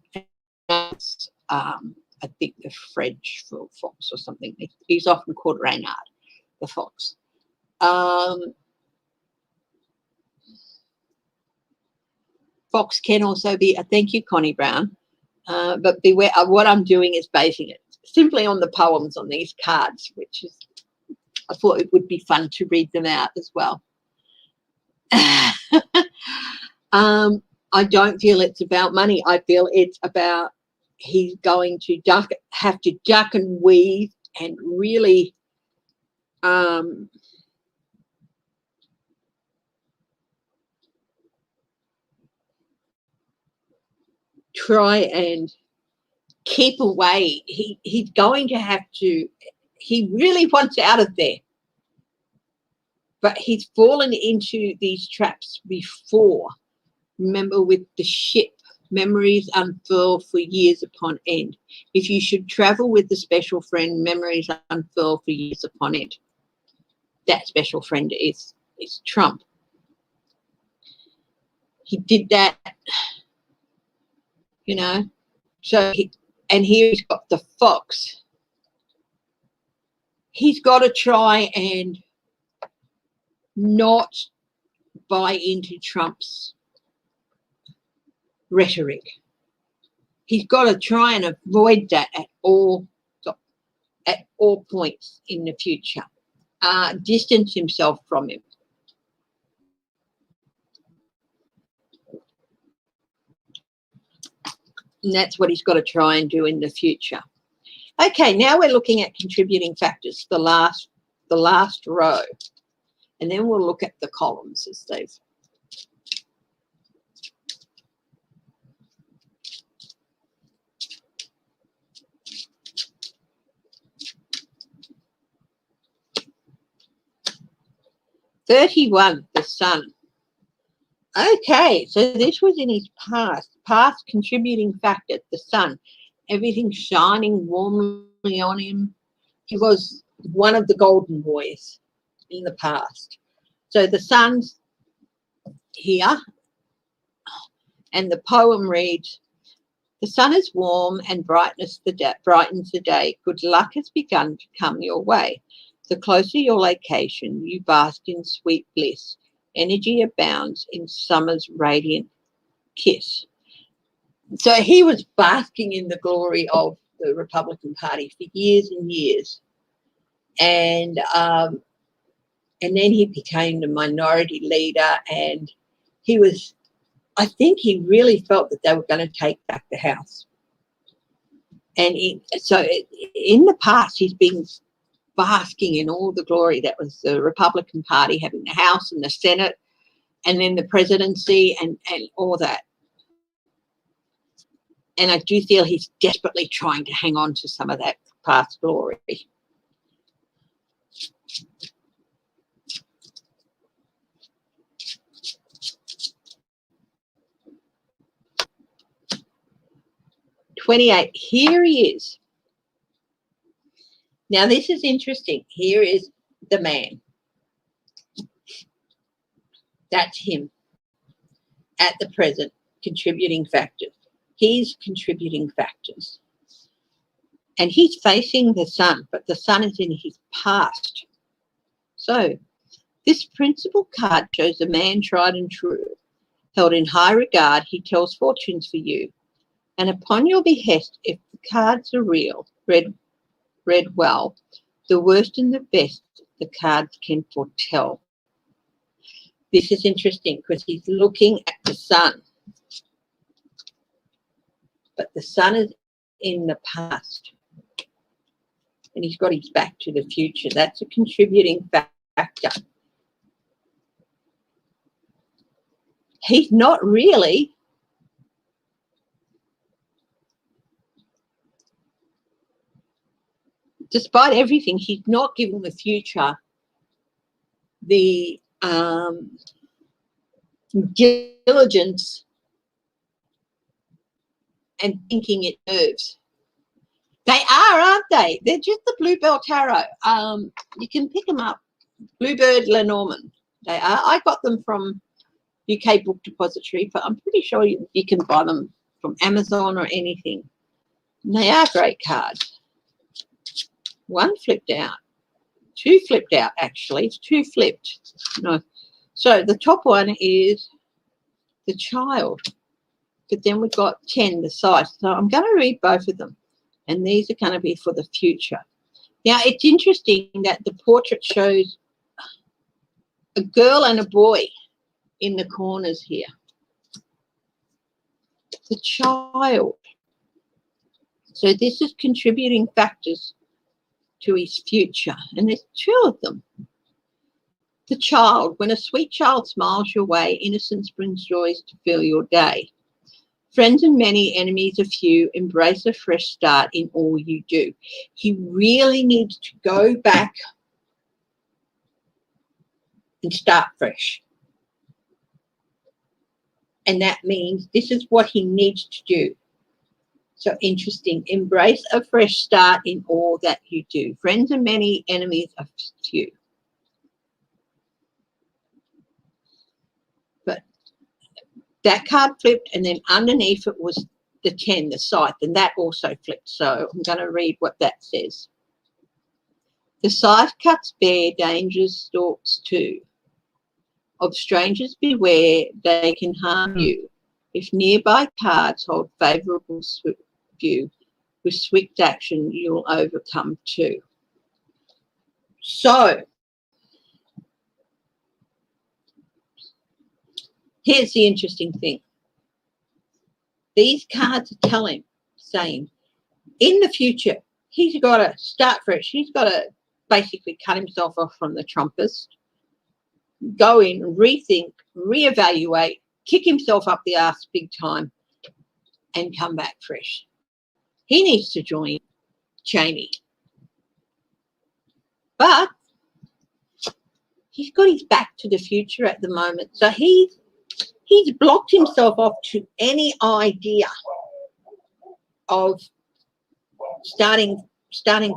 Speaker 1: I think the French for fox or something. He's often called renard, the fox. Fox can also be, thank you, Connie Brown, but beware, what I'm doing is basing it simply on the poems on these cards, which is, I thought it would be fun to read them out as well. I don't feel it's about money. I feel it's about he's going to have to duck and weave and really try and keep away. He's going to have to, he really wants out of there. But he's fallen into these traps before. Remember with the ship, memories unfurl for years upon end. If you should travel with the special friend, memories unfurl for years upon end. That special friend is Trump. He did that, you know. So and here he's got the fox. He's got to try and not buy into Trump's rhetoric. He's got to try and avoid that at all points in the future. Distance himself from him. And that's what he's got to try and do in the future. Okay, now we're looking at contributing factors, the last row. And then we'll look at the columns as they've. (31), the sun. Okay, so this was in his past contributing factor, the sun. Everything shining warmly on him. He was one of the golden boys in the past. So the sun's here. And the poem reads, "The sun is warm and brightens the day. Good luck has begun to come your way. The closer your location, you bask in sweet bliss. Energy abounds in summer's radiant kiss." So he was basking in the glory of the Republican Party for years and years. And then he became the minority leader, and I think he really felt that they were going to take back the House. And in the past, he's been basking in all the glory that was the Republican Party having the House and the Senate, and then the presidency and all that. And I do feel he's desperately trying to hang on to some of that past glory. "28, here he is." Now, this is interesting. Here is the man. That's him at the present, contributing factors. He's contributing factors. And he's facing the sun, but the sun is in his past. So this principal card shows a man tried and true. Held in high regard, he tells fortunes for you. And upon your behest, if the cards are real, read well, the worst and the best the cards can foretell. This is interesting because he's looking at the sun. But the sun is in the past. And he's got his back to the future. That's a contributing factor. He's not really despite everything, he's not giving the future the diligence and thinking it deserves. They are, aren't they? They're just the Bluebell Tarot. You can pick them up. Bluebird Lenormand. They are. I got them from UK Book Depository, but I'm pretty sure you can buy them from Amazon or anything. And they are great cards. One flipped out. Two flipped out, actually. It's two flipped. No. So the top one is the child. But then we've got 10, the size. So I'm going to read both of them. And these are going to be for the future. Now, it's interesting that the portrait shows a girl and a boy in the corners here. The child. So this is contributing factors to his future. And there's two of them. The child. When a sweet child smiles your way, innocence brings joys to fill your day. Friends and many, enemies a few, embrace a fresh start in all you do. He really needs to go back and start fresh. And that means this is what he needs to do. So interesting. Embrace a fresh start in all that you do. Friends and many, enemies a few. But that card flipped, and then underneath it was the 10, the scythe, and that also flipped. So I'm going to read what that says. The scythe cuts bare, dangers stalks too. Of strangers beware, they can harm you. If nearby cards hold favourable view, with swift action you'll overcome too. So here's the interesting thing. These cards are saying, in the future, he's got to start fresh. He's got to basically cut himself off from the Trumpist, go in, rethink, reevaluate, kick himself up the arse big time, and come back fresh. He needs to join Cheney. But he's got his back to the future at the moment. So he's blocked himself off to any idea of starting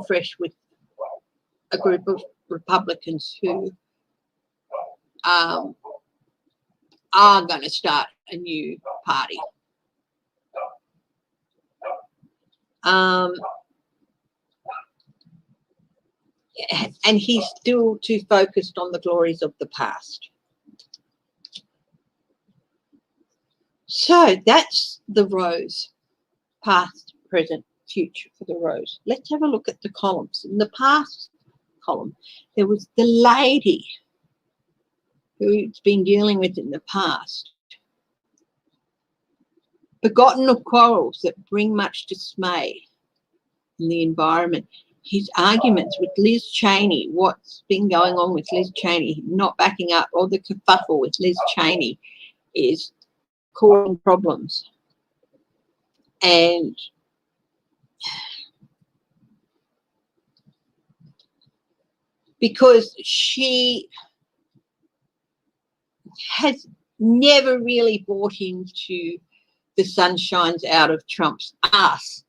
Speaker 1: fresh with a group of Republicans who are going to start a new Party. And he's still too focused on the glories of the past. So that's the rows, past, present, future for the rows. Let's have a look at the columns. In the past column, there was the lady who's been dealing with in the past. Begotten of quarrels that bring much dismay in the environment. His arguments with Liz Cheney, what's been going on with Liz Cheney, not backing up, or the kerfuffle with Liz Cheney is causing problems. And because she has never really bought into the sun shines out of Trump's ass.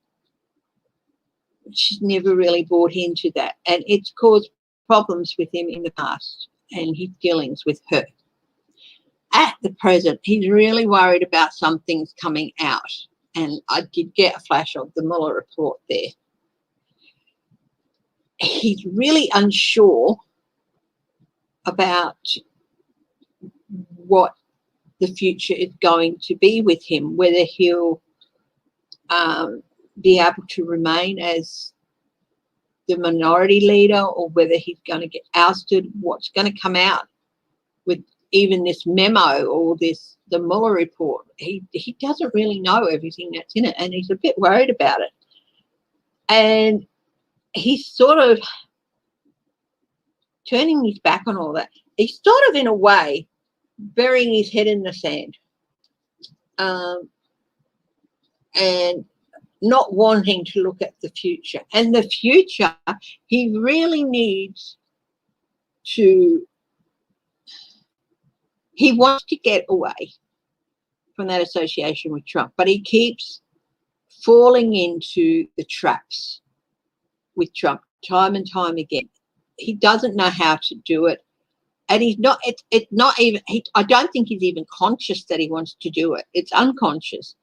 Speaker 1: She's never really bought into that. And it's caused problems with him in the past and his dealings with her. At the present, he's really worried about some things coming out. And I did get a flash of the Mueller report there. He's really unsure about what the future is going to be with him, whether he'll be able to remain as the minority leader or whether he's going to get ousted, what's going to come out with even this memo or the Mueller report. He doesn't really know everything that's in it, and he's a bit worried about it. And he's sort of turning his back on all that. He's sort of, in a way, burying his head in the sand and not wanting to look at the future. And the future, he really needs to, he wants to get away from that association with Trump, but he keeps falling into the traps with Trump time and time again. He doesn't know how to do it. And he's not, it's not even, I don't think he's even conscious that he wants to do it. It's unconscious.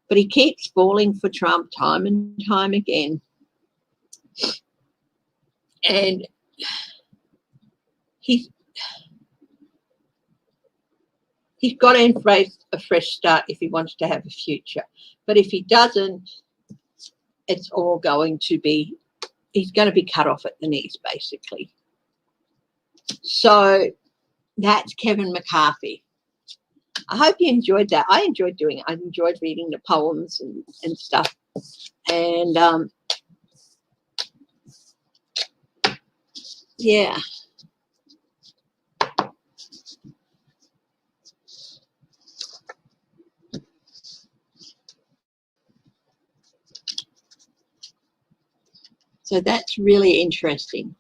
Speaker 1: But he keeps falling for Trump time and time again. And he's got to embrace a fresh start if he wants to have a future. But if he doesn't, it's all going to be, he's going to be cut off at the knees, basically. So that's Kevin McCarthy. I hope you enjoyed that. I enjoyed doing it. I enjoyed reading the poems and stuff. And yeah. So that's really interesting.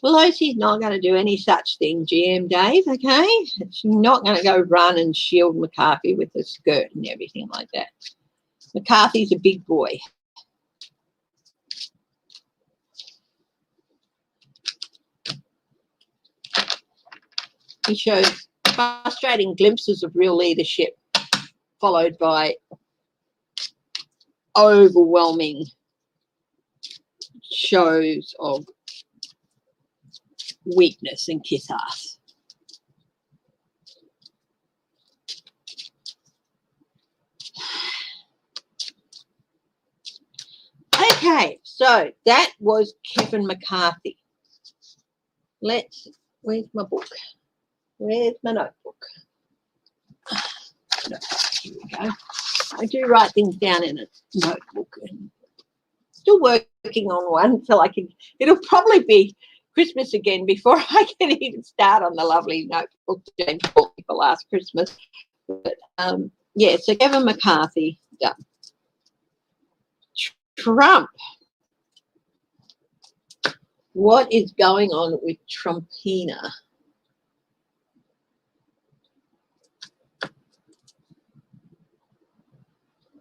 Speaker 1: Pelosi's not going to do any such thing, GM Dave, okay? She's not going to go run and shield McCarthy with a skirt and everything like that. McCarthy's a big boy. He shows frustrating glimpses of real leadership, followed by overwhelming shows of weakness and kiss ass. Okay, so that was Kevin McCarthy. Where's my book? Where's my notebook? No, here we go. I do write things down in a notebook. And still working on one, so it'll probably be Christmas again before I can even start on the lovely notebook James bought me for last Christmas. But yeah, so Kevin McCarthy done. Trump. What is going on with Trumpina?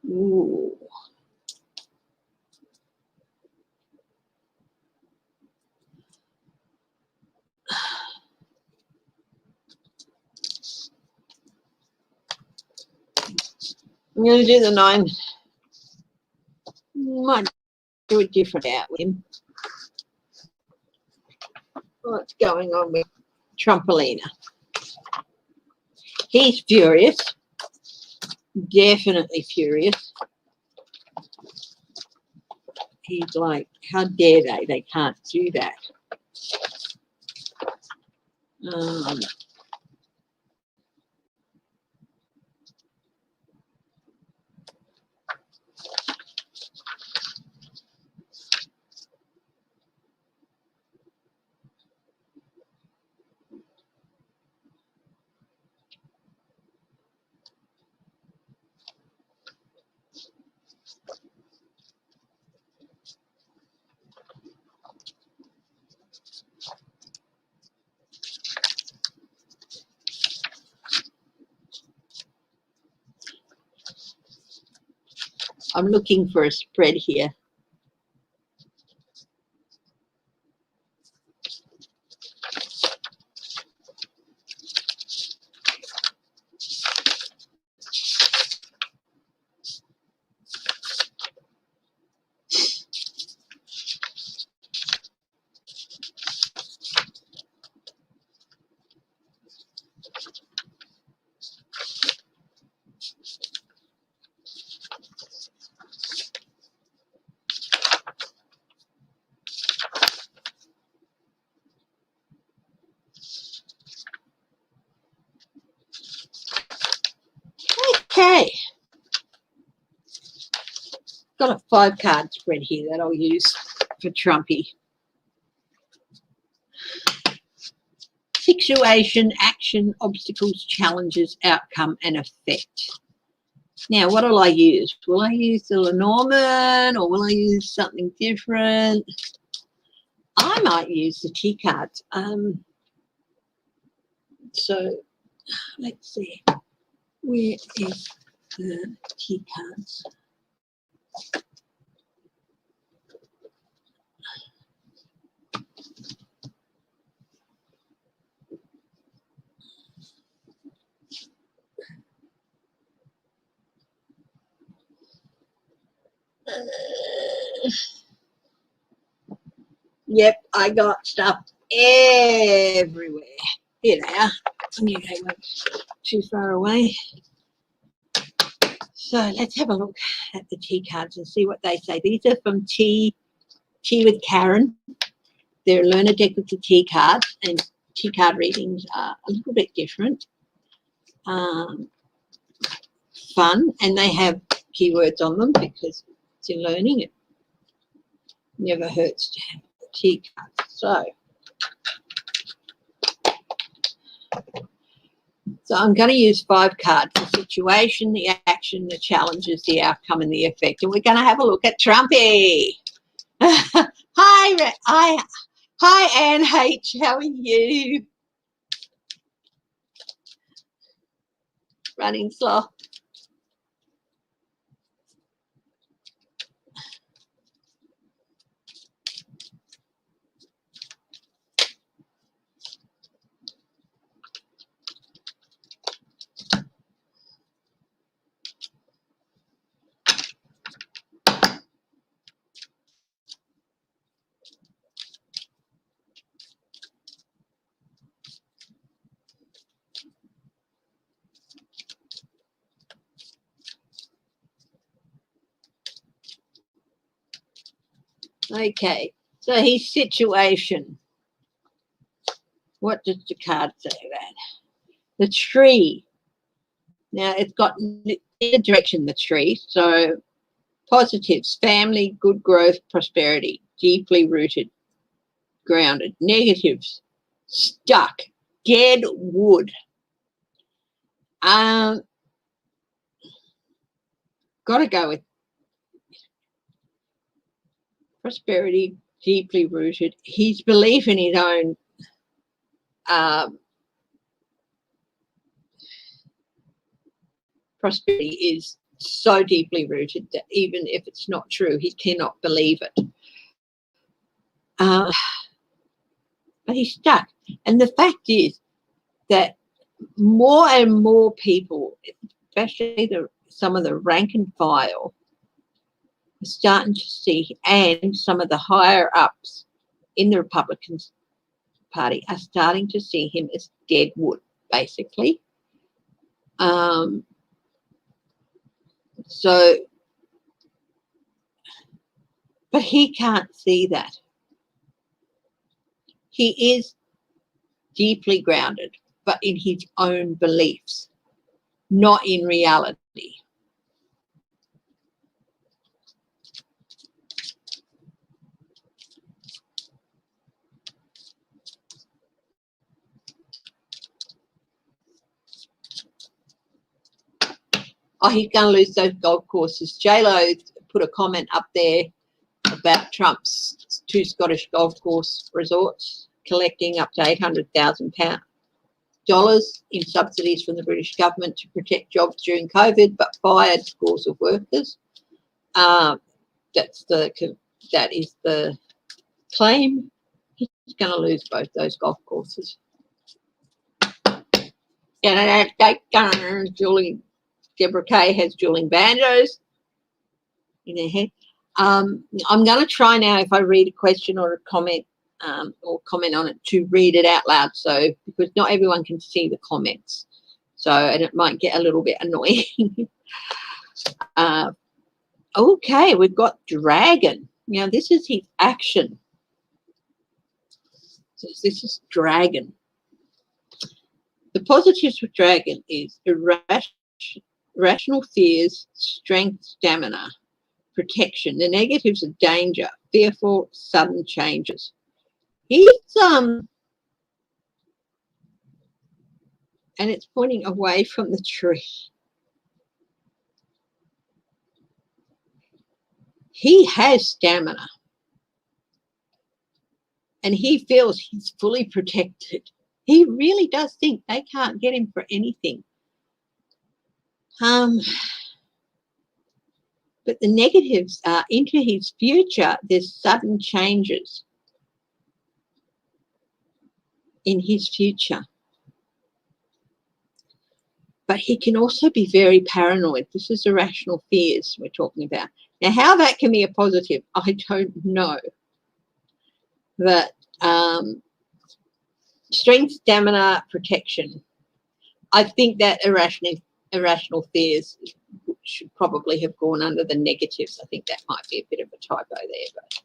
Speaker 1: Ooh. I'm going to do the 9. Might do a different out with him. What's going on with Trumpolina? He's furious. Definitely furious. He's like, how dare they? They can't do that. I'm looking for a spread here. Okay. Got a 5-card spread here that I'll use for Trumpy. Situation, action, obstacles, challenges, outcome, and effect. Now, what will I use? Will I use the Lenormand or will I use something different? I might use the T cards. So let's see. Where is the T cards? Yep, I got stuff everywhere. Here they are. I knew they weren't too far away. So let's have a look at the T cards and see what they say. These are from Tea with Karen. They're learner deck with the T cards, and T card readings are a little bit different. Fun, and they have keywords on them because it's in learning. It never hurts to have the T cards. So I'm going to use 5 cards: the situation, the action, the challenges, the outcome, and the effect. And we're going to have a look at Trumpy. Hi, Anne H. How are you? Running slow. Okay, so his situation. What does the card say about the tree? Now it's got in the direction, the tree. So positives: family, good growth, prosperity, deeply rooted, grounded. Negatives: stuck, dead wood. Got to go with prosperity, deeply rooted. His belief in his own prosperity is so deeply rooted that even if it's not true, he cannot believe it. But he's stuck. And the fact is that more and more people, especially the some of the rank and file are starting to see, and some of the higher ups in the Republican Party are starting to see him as dead wood, basically. But he can't see that. He is deeply grounded, but in his own beliefs, not in reality. Oh, he's going to lose those golf courses. J-Lo put a comment up there about Trump's 2 Scottish golf course resorts collecting up to $800,000 in subsidies from the British government to protect jobs during COVID, but fired scores of workers. That is the claim. He's going to lose both those golf courses. And Deborah Kay has dueling banjos in her head. I'm going to try now, if I read a question or a comment or comment on it, to read it out loud. So, because not everyone can see the comments. So, and it might get a little bit annoying. Okay, we've got Dragon. Now, this is his action. So this is Dragon. The positives with Dragon is irrational fears, strength, stamina, protection. The negatives are danger, fearful, sudden changes. He's and it's pointing away from the tree. He has stamina, and he feels he's fully protected. He really does think they can't get him for anything. But the negatives are into his future. There's sudden changes in his future. But he can also be very paranoid. This is irrational fears we're talking about. Now, how that can be a positive, I don't know. But strength, stamina, protection. I think that irrational fears should probably have gone under the negatives. I think that might be a bit of a typo there, but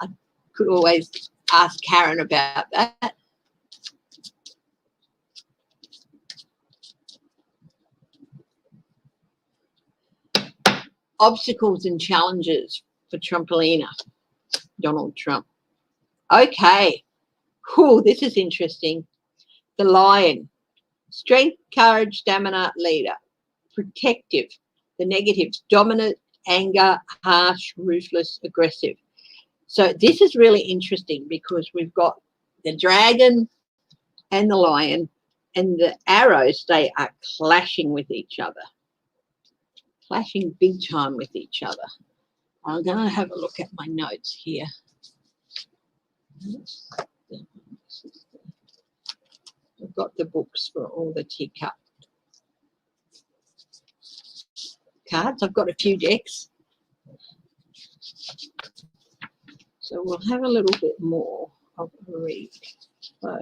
Speaker 1: I could always ask Karen about that. Obstacles and challenges for Trumpalina, Donald Trump. Okay. Whew, this is interesting. The Lion. Strength, courage, stamina, leader. Protective. The negatives, dominant, anger, harsh, ruthless, aggressive. So this is really interesting because we've got the Dragon and the Lion, and the arrows, they are clashing with each other. Clashing big time with each other. I'm going to have a look at my notes here. I've got the books for all the teacup cards. I've got a few decks. So we'll have a little bit more of a read. So,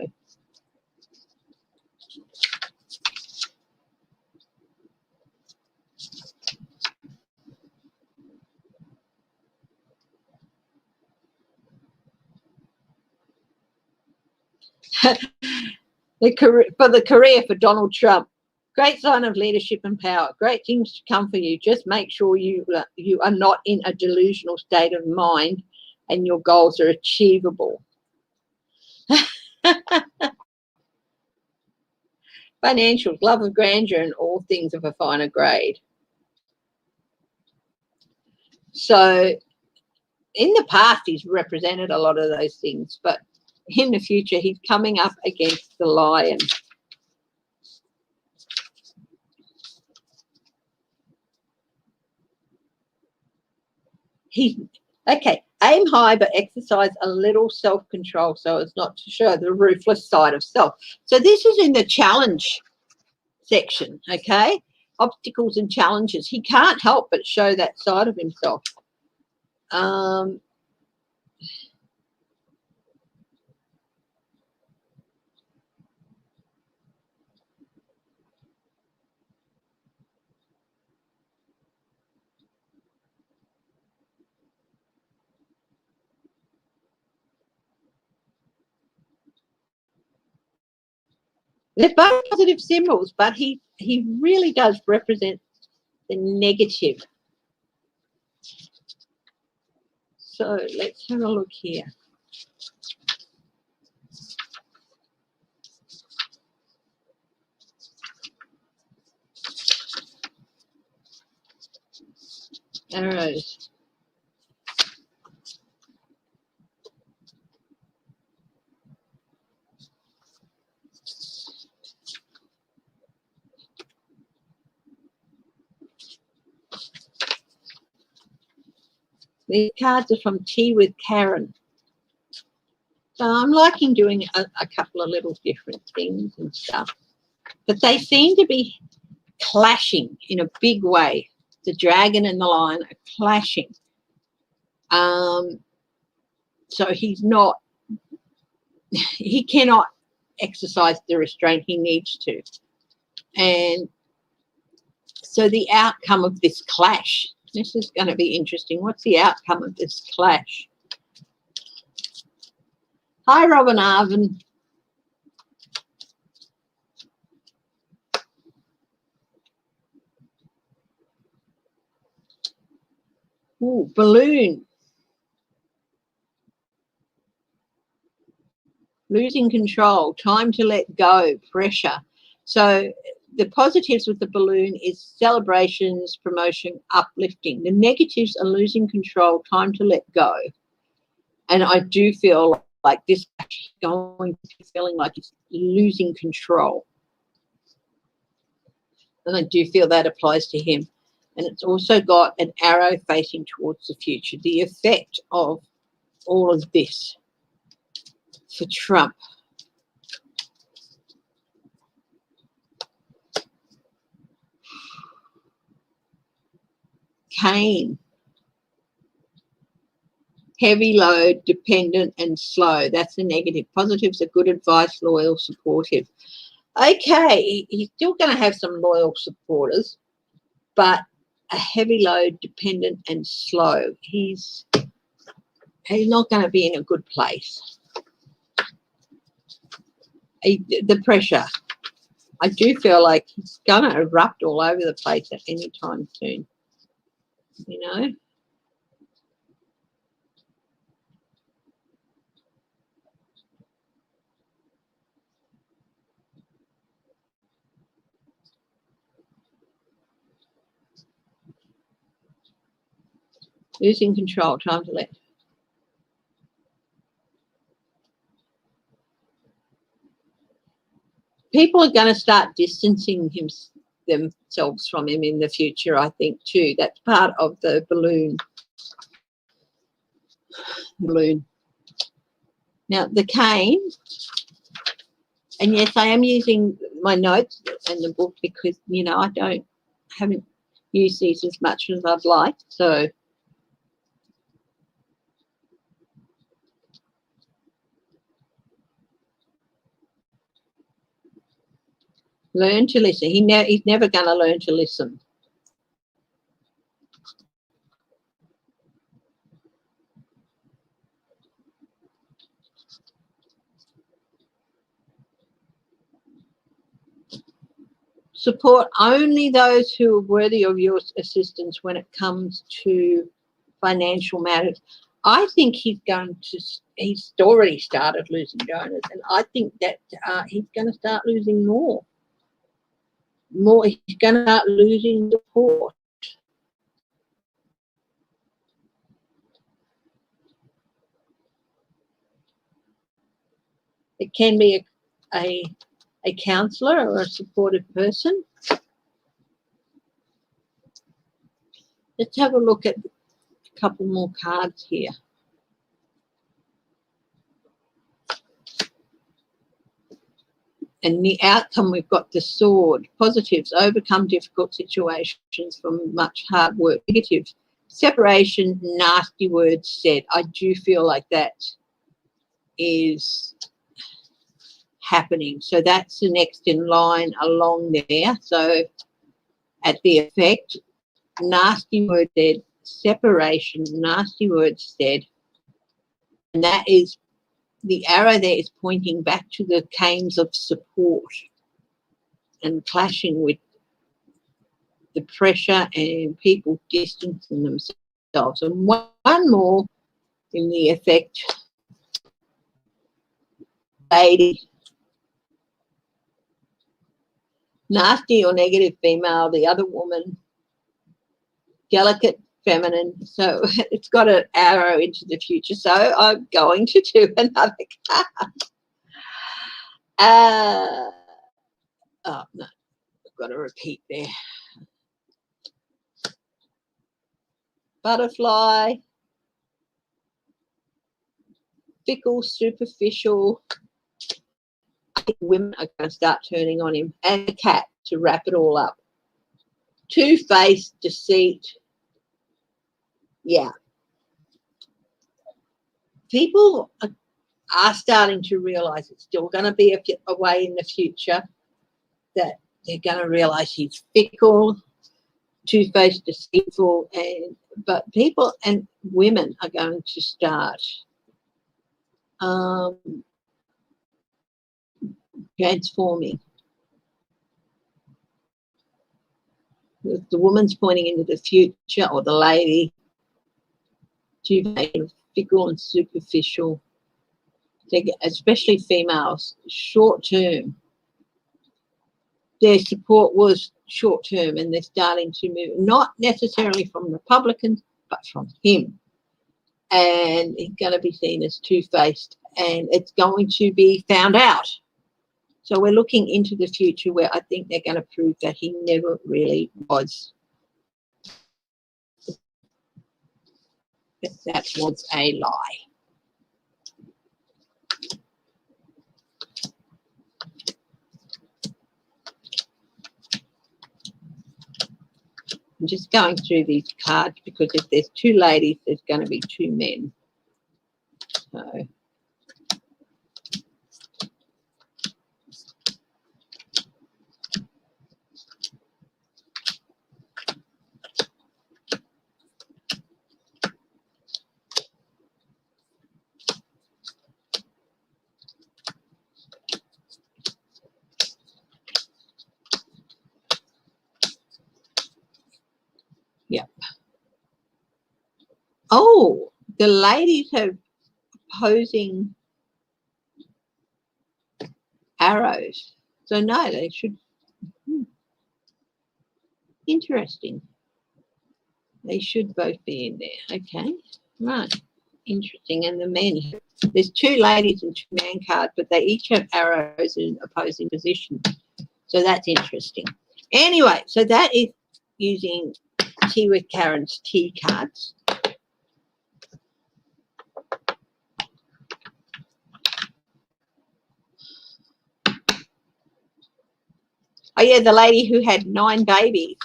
Speaker 1: the career for Donald Trump. Great sign of leadership and power. Great things to come for you. Just make sure you are not in a delusional state of mind and your goals are achievable. Financials, love of grandeur, and all things of a finer grade. So in the past, he's represented a lot of those things, but in the future, he's coming up against the Lion. Okay, aim high, but exercise a little self-control so as not to show the ruthless side of self. So this is in the challenge section, okay? Obstacles and challenges. He can't help but show that side of himself. They're both positive symbols, but he really does represent the negative. So let's have a look here. Arrows. These cards are from Tea with Karen. So I'm liking doing a couple of little different things and stuff. But they seem to be clashing in a big way. The dragon and the lion are clashing. So he's not, he cannot exercise the restraint he needs to. And so the outcome of this clash, this is going to be interesting. What's the outcome of this clash? Hi, Robin Arvin. Ooh, balloon. Losing control, time to let go, pressure. So the positives with the balloon is celebrations, promotion, uplifting. The negatives are losing control, time to let go. And I do feel like this is going to be feeling like it's losing control. And I do feel that applies to him. And it's also got an arrow facing towards the future. The effect of all of this for Trump. Cain. Heavy load, dependent and slow. That's the negative. Positives are good advice, loyal, supportive. Okay, he's still going to have some loyal supporters, but a heavy load, dependent and slow. He's not going to be in a good place. The pressure. I do feel like he's going to erupt all over the place at any time soon. You know? Losing control, time to let. People are going to start distancing themselves from him in the future, I think, too. That's part of the balloon. Now, the cane, and yes, I am using my notes and the book because, you know, I haven't used these as much as I'd like, so. Learn to listen. He's never going to learn to listen. Support only those who are worthy of your assistance when it comes to financial matters. I think he's already started losing donors, and I think that he's going to start losing more. He's going to start losing support. It can be a counsellor or a supportive person. Let's have a look at a couple more cards here. And the outcome, we've got the sword. Positives, overcome difficult situations from much hard work. Negatives, separation, nasty words said. I do feel like that is happening. So that's the next in line along there. So at the effect, nasty word said, separation, nasty words said. And that is, the arrow there is pointing back to the canes of support and clashing with the pressure and people distancing themselves. And one more in the effect, lady, nasty or negative female, the other woman, delicate, feminine. So it's got an arrow into the future. So I'm going to do another card. Oh, no, I've got to repeat there. Butterfly, fickle, superficial. I think women are going to start turning on him. And a cat to wrap it all up. Two-faced, deceit. Yeah. People are starting to realise it's still going to be a way in the future that they're going to realise he's fickle, two-faced, deceitful, but people and women are going to start transforming. The woman's pointing into the future, or the lady, two-faced, fickle and superficial, especially females, short-term. Their support was short-term, and they're starting to move, not necessarily from Republicans, but from him. And he's going to be seen as two-faced, and it's going to be found out. So we're looking into the future where I think they're going to prove that he never really was. That was a lie. I'm just going through these cards because if there's two ladies, there's going to be two men. So yep. Oh, the ladies have opposing arrows. So no, they should. Interesting. They should both be in there. Okay, right. Interesting. And the men, there's two ladies and two man cards, but they each have arrows in opposing positions. So that's interesting. Anyway, so that is using Tea with Karen's tea cards. Oh yeah, the lady who had 9 babies.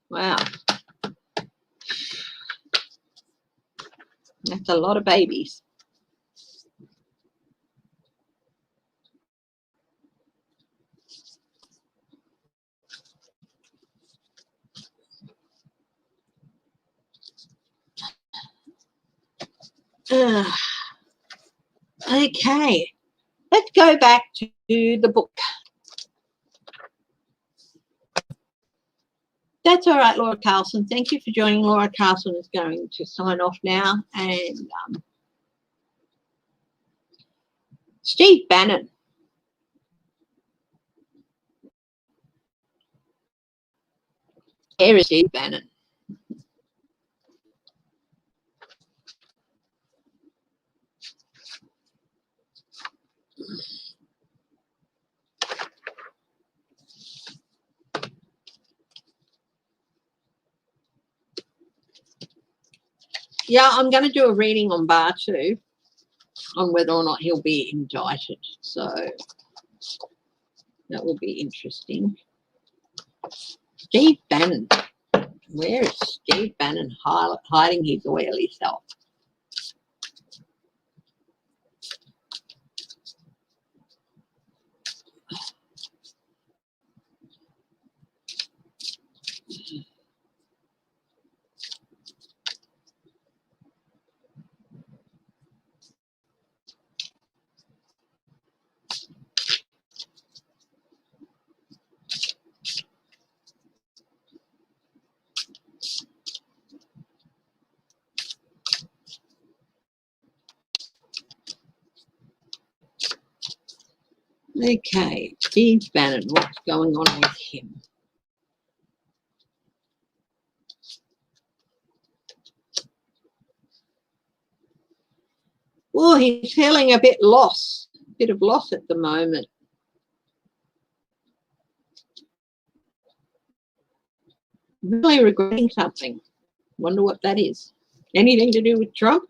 Speaker 1: Wow. That's a lot of babies. Okay, let's go back to the book. That's all right, Laura Carlson. Thank you for joining. Laura Carlson is going to sign off now. And Steve Bannon. Here is Steve Bannon. Yeah, I'm going to do a reading on Bar 2 on whether or not he'll be indicted. So That will be interesting. Steve Bannon. Where is Steve Bannon hiding his oily self? Okay, Steve Bannon, what's going on with him? Oh, he's feeling a bit lost, a bit of loss at the moment. Really regretting something. Wonder what that is. Anything to do with Trump?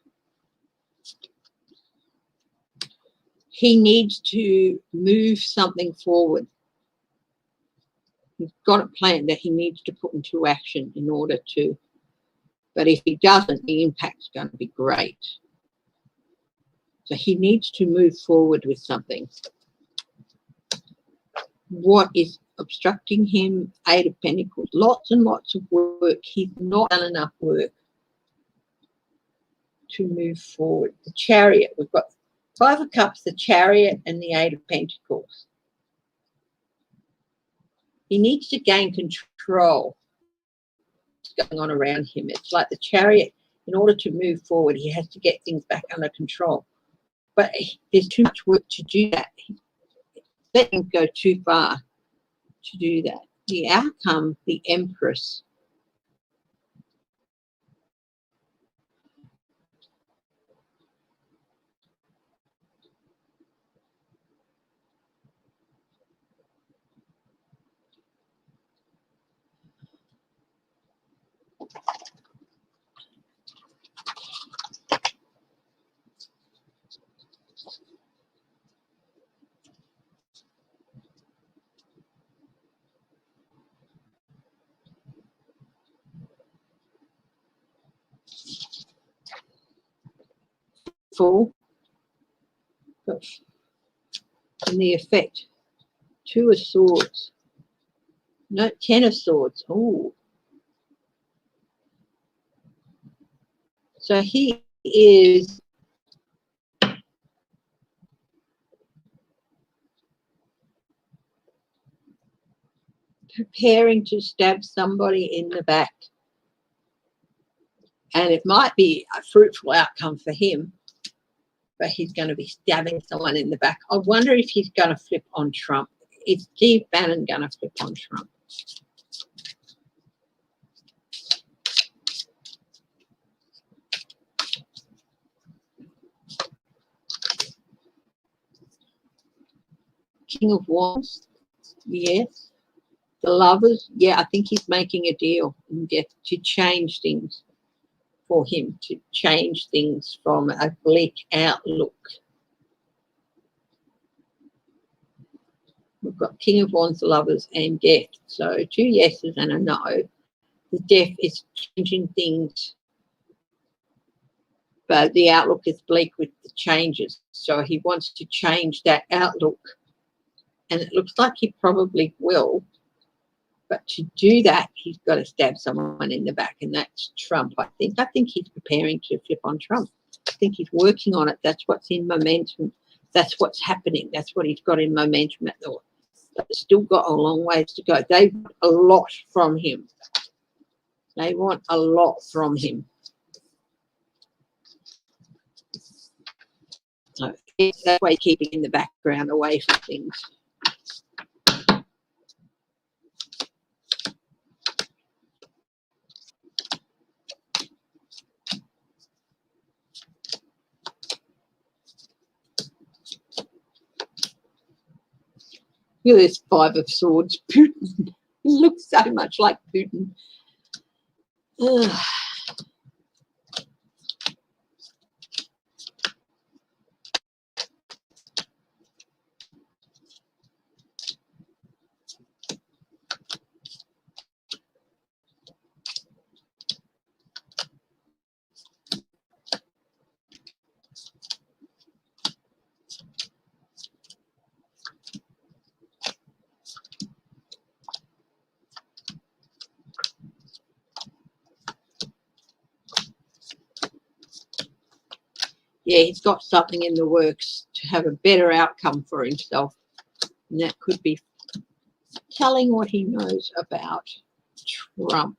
Speaker 1: He needs to move something forward. He's got a plan that he needs to put into action in order to, but if he doesn't, the impact's going to be great. So he needs to move forward with something. What is obstructing him? Eight of Pentacles. Lots and lots of work. He's not done enough work to move forward. The Chariot. We've got Five of Cups, the Chariot, and the Eight of Pentacles. He needs to gain control of what's going on around him. It's like the Chariot. In order to move forward, he has to get things back under control. But there's too much work to do that. Let him go too far to do that. The outcome, the Empress. Full. And the effect. Two of Swords. No, 10 of Swords. Oh. So he is preparing to stab somebody in the back. And it might be a fruitful outcome for him, but he's going to be stabbing someone in the back. I wonder if he's going to flip on Trump. Is Steve Bannon going to flip on Trump? King of Wands, yes. The Lovers, yeah, I think he's making a deal and get to change things for him, to change things from a bleak outlook. We've got King of Wands, Lovers, and Death. So 2 yeses and a no. The Death is changing things, but the outlook is bleak with the changes. So he wants to change that outlook. And it looks like he probably will. But to do that, he's got to stab someone in the back, and that's Trump, I think. I think he's preparing to flip on Trump. I think he's working on it. That's what's in momentum. That's what's happening. That's what he's got in momentum at the. But still got a long ways to go. They want a lot from him. They want a lot from him. So it's that way, keeping in the background away from things. Look at this Five of Swords. Putin. He looks so much like Putin. Ugh. yeah, he's got something in the works to have a better outcome for himself. And that could be telling what he knows about Trump.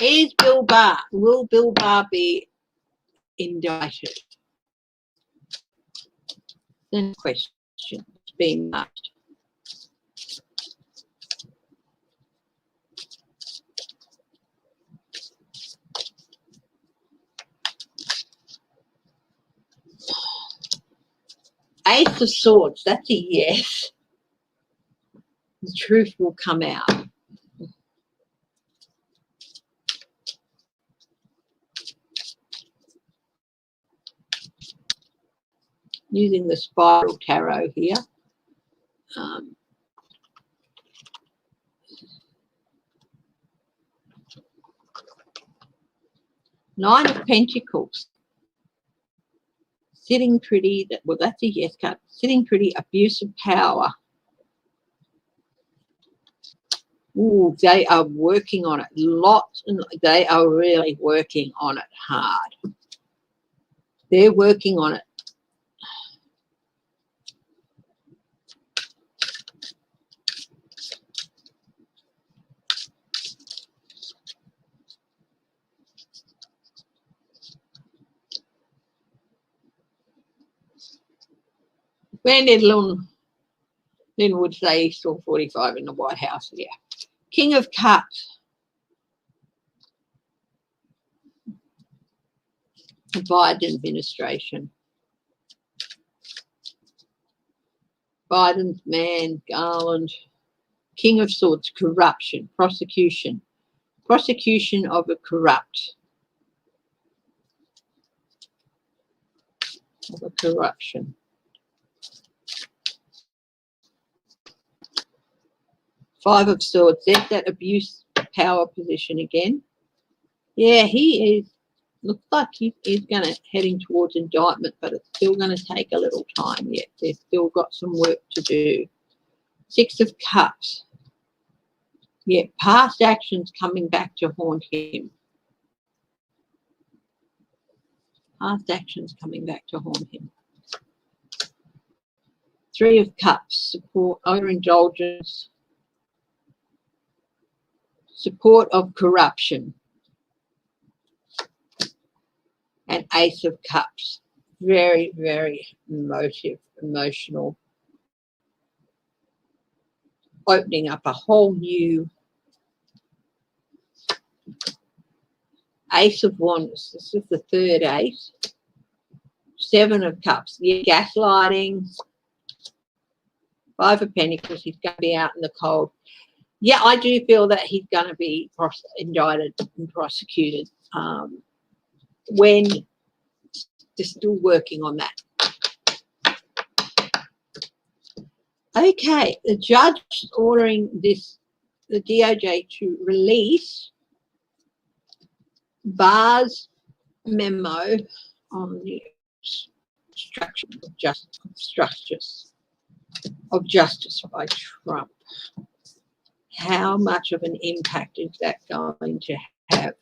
Speaker 1: Is Bill Barr, will Bill Barr be indicted? The question is being asked. Ace of Swords, that's a yes. The truth will come out. Using the spiral tarot here. Nine of Pentacles. Sitting pretty, well, that's a yes card. Sitting pretty, abuse of power. Ooh, they are working on it. Lots, and they are really working on it hard. They're working on it. When did Lynn would say he saw 45 in the White House? Yeah. King of Cups. The Biden administration. Biden's man, Garland. King of Swords, corruption, prosecution. Prosecution of a corrupt. Of a corruption. Five of Swords, there's that abuse power position again. Yeah, he is, looks like he is going to heading towards indictment, but it's still going to take a little time yet. They've still got some work to do. Six of Cups. Yeah, past actions coming back to haunt him. Past actions coming back to haunt him. Three of Cups, support, overindulgence. Support of corruption. And Ace of Cups. Very, very emotional. Opening up a whole new Ace of Wands. This is the third ace. Seven of Cups. Yeah, gaslighting. Five of Pentacles. He's going to be out in the cold. Yeah, I do feel that he's going to be indicted and prosecuted. When they're still working on that. Okay, the judge is ordering the DOJ to release Barr's memo on the obstruction of justice by Trump. How much of an impact is that going to have?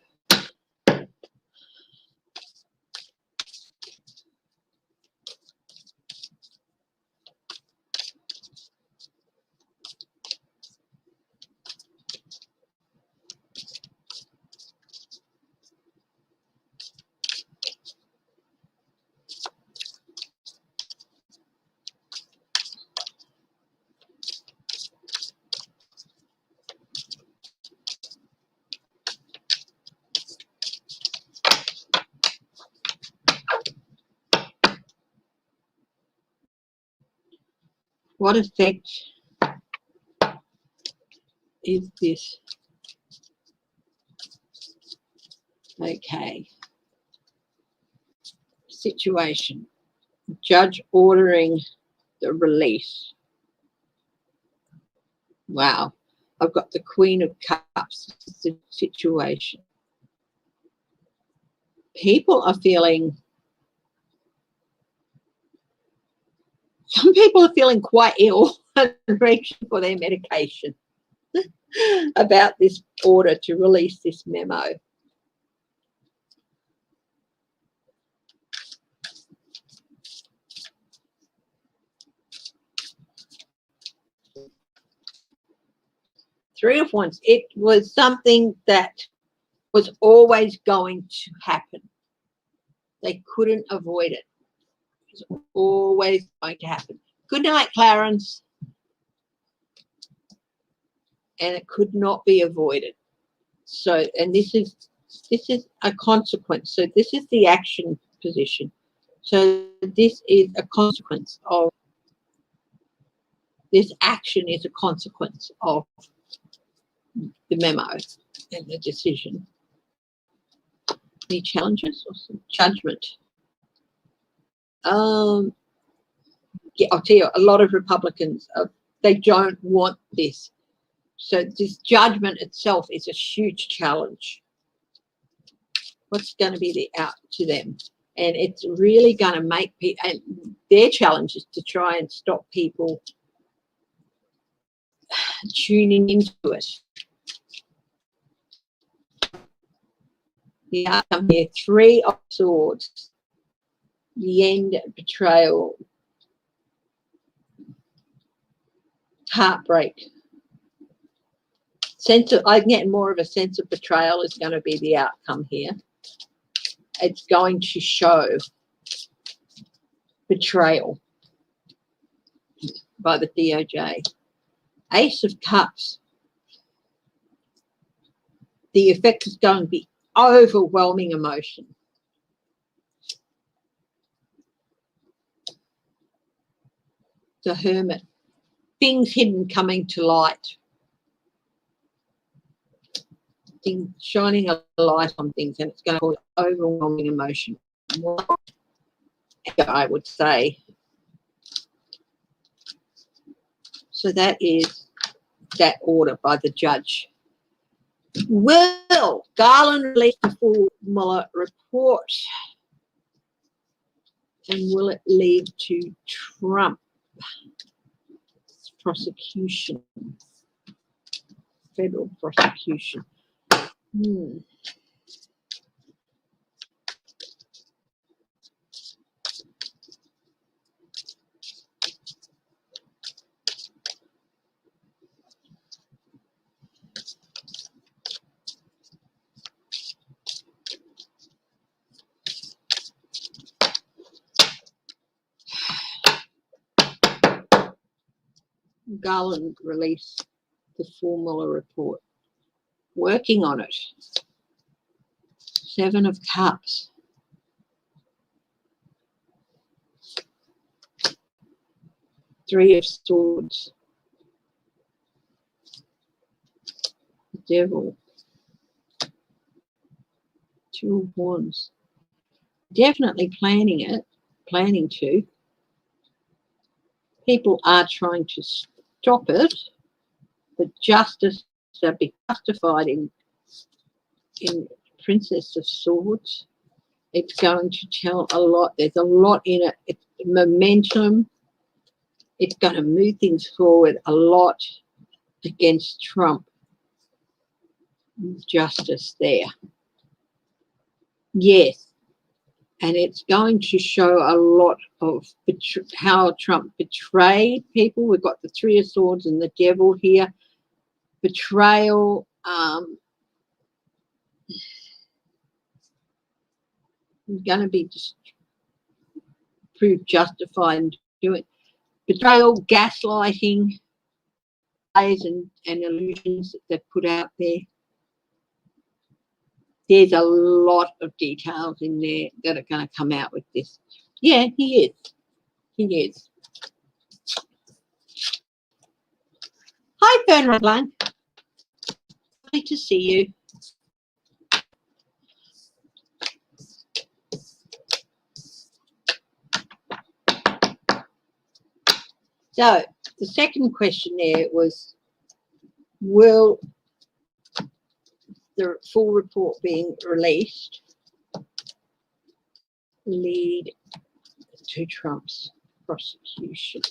Speaker 1: What effect is this? Okay. Situation. Judge ordering the release. Wow. I've got the Queen of Cups situation. People are feeling, some people are feeling quite ill and reaching for their medication about this order to release this memo. Three of Wands. It was something that was always going to happen. They couldn't avoid it. It was always going to happen. Good night, Clarence. And it could not be avoided. So, and this is a consequence. So this is the action position. So this is a consequence of, this action is a consequence of the memo and the decision. Any challenges or some judgment? Yeah, I'll tell you, a lot of Republicans, they don't want this. So this judgment itself is a huge challenge. What's going to be the out to them? And it's really going to make people, and their challenge is to try and stop people tuning into it. The outcome here, Three of Swords, the end, betrayal, heartbreak. I'm getting more of a sense of betrayal is going to be the outcome here. It's going to show betrayal by the DOJ. Ace of Cups. The effect is going to be overwhelming emotion. The Hermit. Things hidden coming to light. Things shining a light on things, and it's going to cause overwhelming emotion. I would say. So that is that order by the judge. Will Garland release the full Mueller report? And will it lead to Trump prosecution? Federal prosecution. Garland released the full Mueller report. Working on it. Seven of Cups. Three of Swords. The Devil. Two of Wands. Definitely planning to. People are trying to stop it, but justice shall be justified in Princess of Swords. It's going to tell a lot. There's a lot in it. It's momentum. It's going to move things forward a lot against Trump. Justice there. Yes. And it's going to show a lot of how Trump betrayed people. We've got the Three of Swords and the Devil here. Betrayal. Going to be just proved justified in doing betrayal, gaslighting, lies and illusions that they've put out there. There's a lot of details in there that are going to come out with this. Yeah, he is. He is. Hi, Fern Blanc. Lovely to see you. So the second question there was, will the full report being released lead to Trump's prosecution?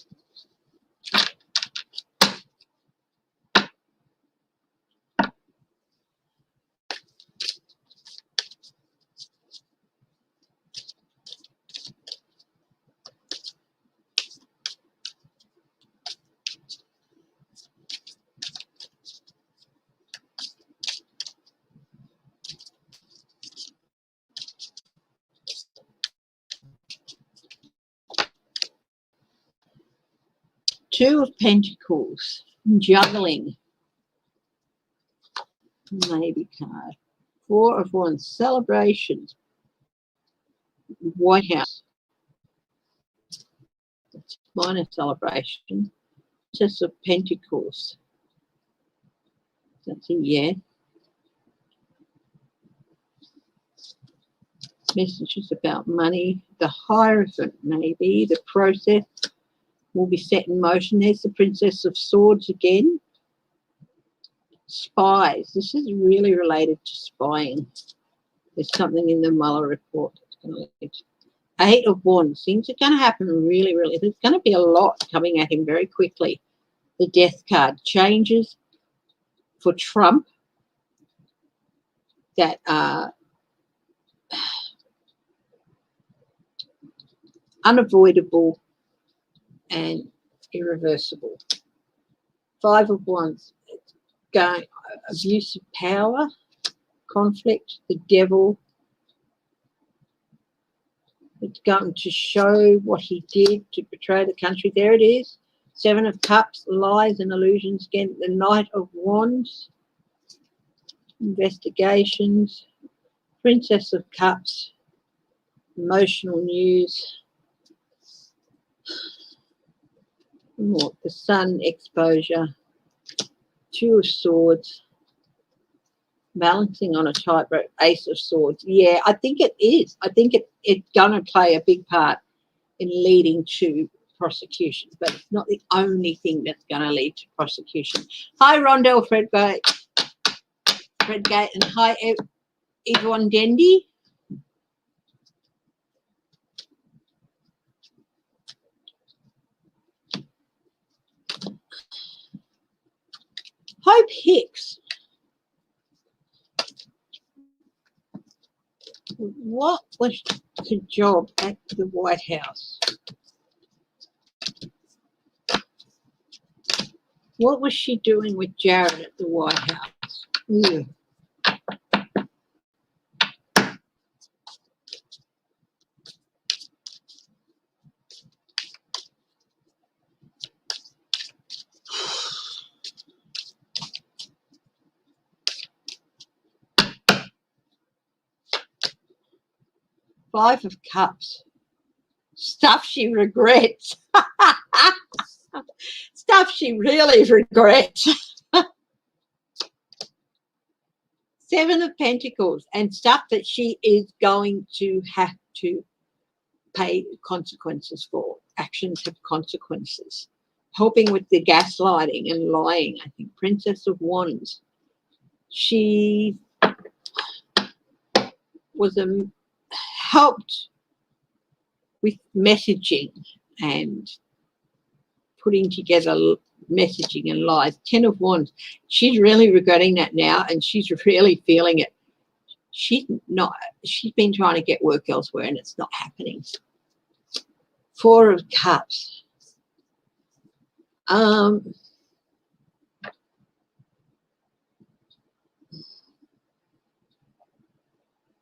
Speaker 1: Two of Pentacles, juggling, maybe card. Four of Wands, celebrations, White House, minor celebration. Princess of Pentacles, that's a yeah. Messages about money, the Hierophant, maybe the process will be set in motion. There's the Princess of Swords again. Spies, this is really related to spying. There's something in the Mueller report that's going to lead to. Eight of Wands, things are going to happen really, there's going to be a lot coming at him very quickly. The Death card, changes for Trump that are unavoidable and irreversible. Five of Wands, going abuse of power, conflict, the Devil. It's going to show what he did to betray the country. There it is. Seven of Cups, lies and illusions again. The Knight of Wands, investigations. Princess of Cups, emotional news. More, the Sun, exposure. Two of Swords, balancing on a tightrope. Ace of Swords. Yeah, I think it is. I think it's going to play a big part in leading to prosecution, but it's not the only thing that's going to lead to prosecution. Hi, Rondell Fredgate, and hi, Yvonne Dendy. Hope Hicks. What was the job at the White House? What was she doing with Jared at the White House? Ew. Five of Cups. Stuff she regrets. Stuff she really regrets. Seven of Pentacles, and stuff that she is going to have to pay consequences for. Actions have consequences. Helping with the gaslighting and lying, I think. Princess of Wands. She was helped with messaging and putting together messaging and lies. Ten of Wands. She's really regretting that now, and she's really feeling it. She's been trying to get work elsewhere, and it's not happening. Four of Cups.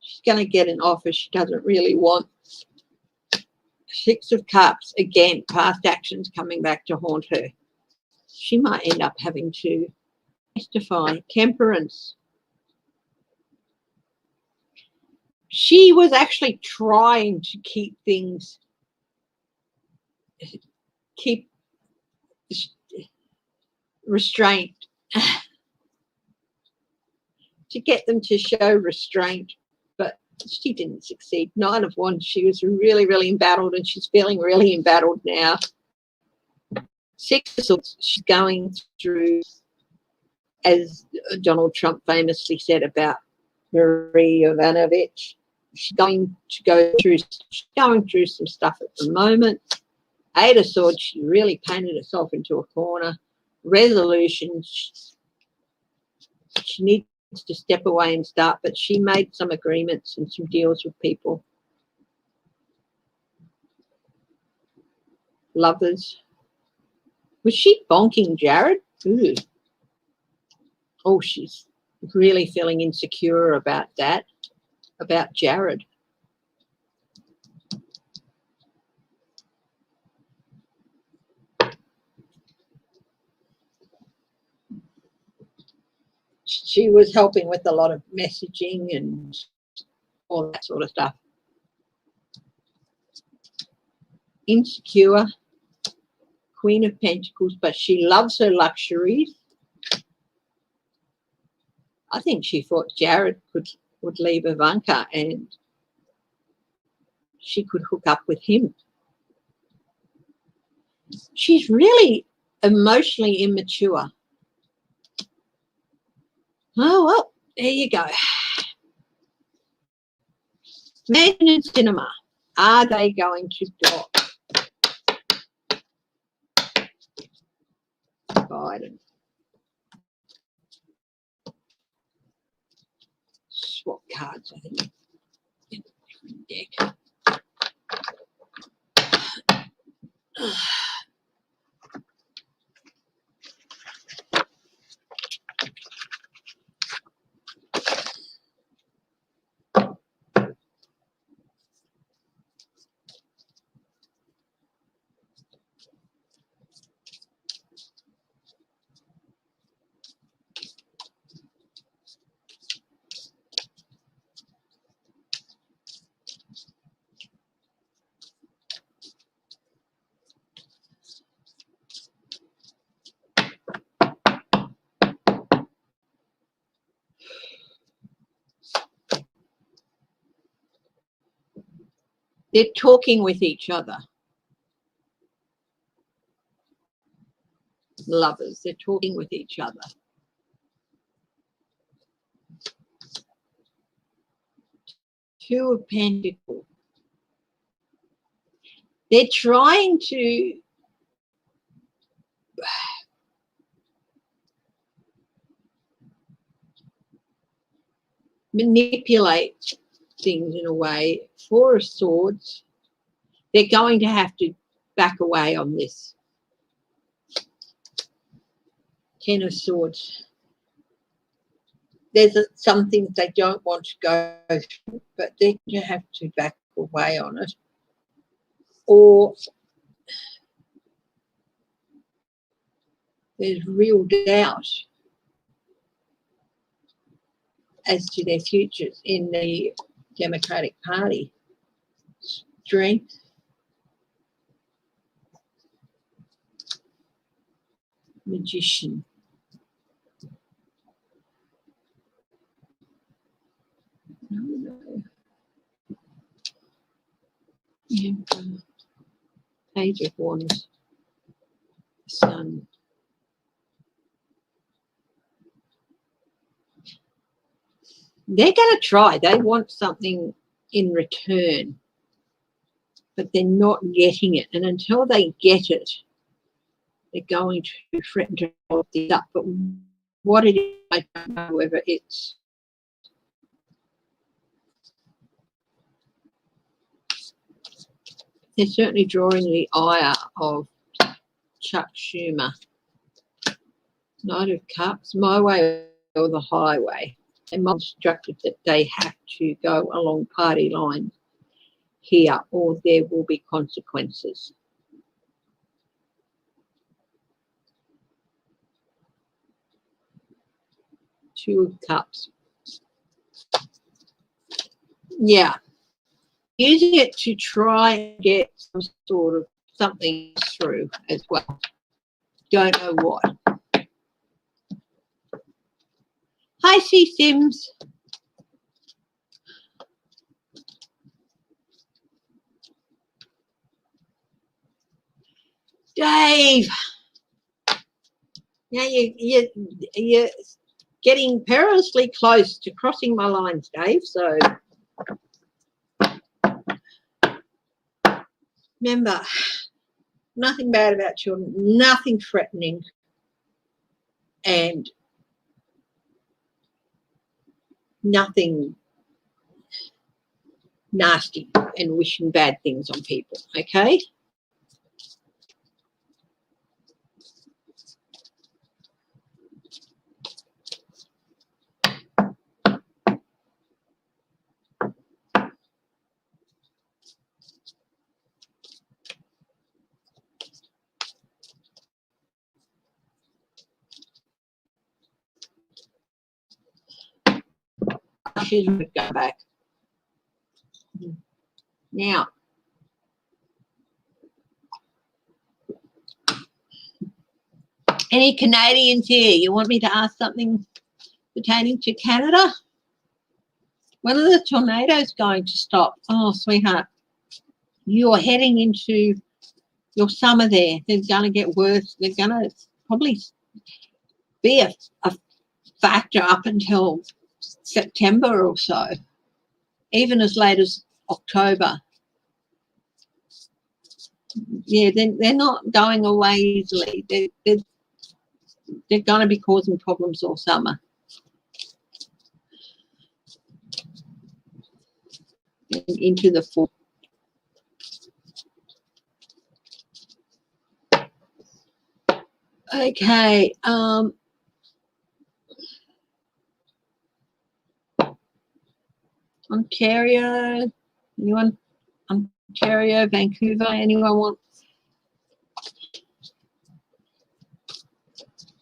Speaker 1: She's going to get an offer she doesn't really want. Six of Cups, again, past actions coming back to haunt her. She might end up having to testify. Temperance. She was actually trying to keep restraint, to get them to show restraint, but she didn't succeed. Nine of Wands, she was really, really embattled, and she's feeling really embattled now. Six assaults. She's going through, as Donald Trump famously said about Marie Yovanovitch, she's going through some stuff at the moment. 8 assaults. She really painted herself into a corner. Resolution. She needs to step away and start, but she made some agreements and some deals with people. Lovers. Was she bonking Jared? Ooh. Oh, she's really feeling insecure about that, about Jared. She was helping with a lot of messaging and all that sort of stuff. Insecure, Queen of Pentacles, but she loves her luxuries. I think she thought Jared would leave Ivanka and she could hook up with him. She's really emotionally immature. Oh, well, there you go. Manchin and Sinema, are they going to block Biden? Swap cards, I think, in a different deck. They're talking with each other. Lovers, they're talking with each other. Two of Pentacles. They're trying to manipulate things in a way. 4 of Swords. They're going to have to back away on this. 10 of Swords. There's some things they don't want to go through, but they're going to have to back away on it. Or there's real doubt as to their futures in the Democratic Party. Strength. Magician. No. Yeah. Page of Wands. Sun. They're going to try. They want something in return, but they're not getting it. And until they get it, they're going to threaten to hold this up. But what it is, I don't know whether it's they're certainly drawing the ire of Chuck Schumer. Knight of Cups, my way or the highway. They're instructed that they have to go along party lines here or there will be consequences. Two of Cups. Yeah. Using it to try and get some sort of something through as well. Don't know what. Hi, C. Sims. Dave, Now you're getting perilously close to crossing my lines, Dave. So remember, nothing bad about children, nothing threatening, and nothing nasty and wishing bad things on people, okay? She's going to go back. Now, any Canadians here? You want me to ask something pertaining to Canada? When are the tornadoes going to stop? Oh, sweetheart, you're heading into your summer there. They're going to get worse. They're going to probably be a factor up until September or so, even as late as October. Yeah, they're not going away easily. They're going to be causing problems all summer. And into the fall. Okay. Ontario. Anyone? Ontario, Vancouver. Anyone want?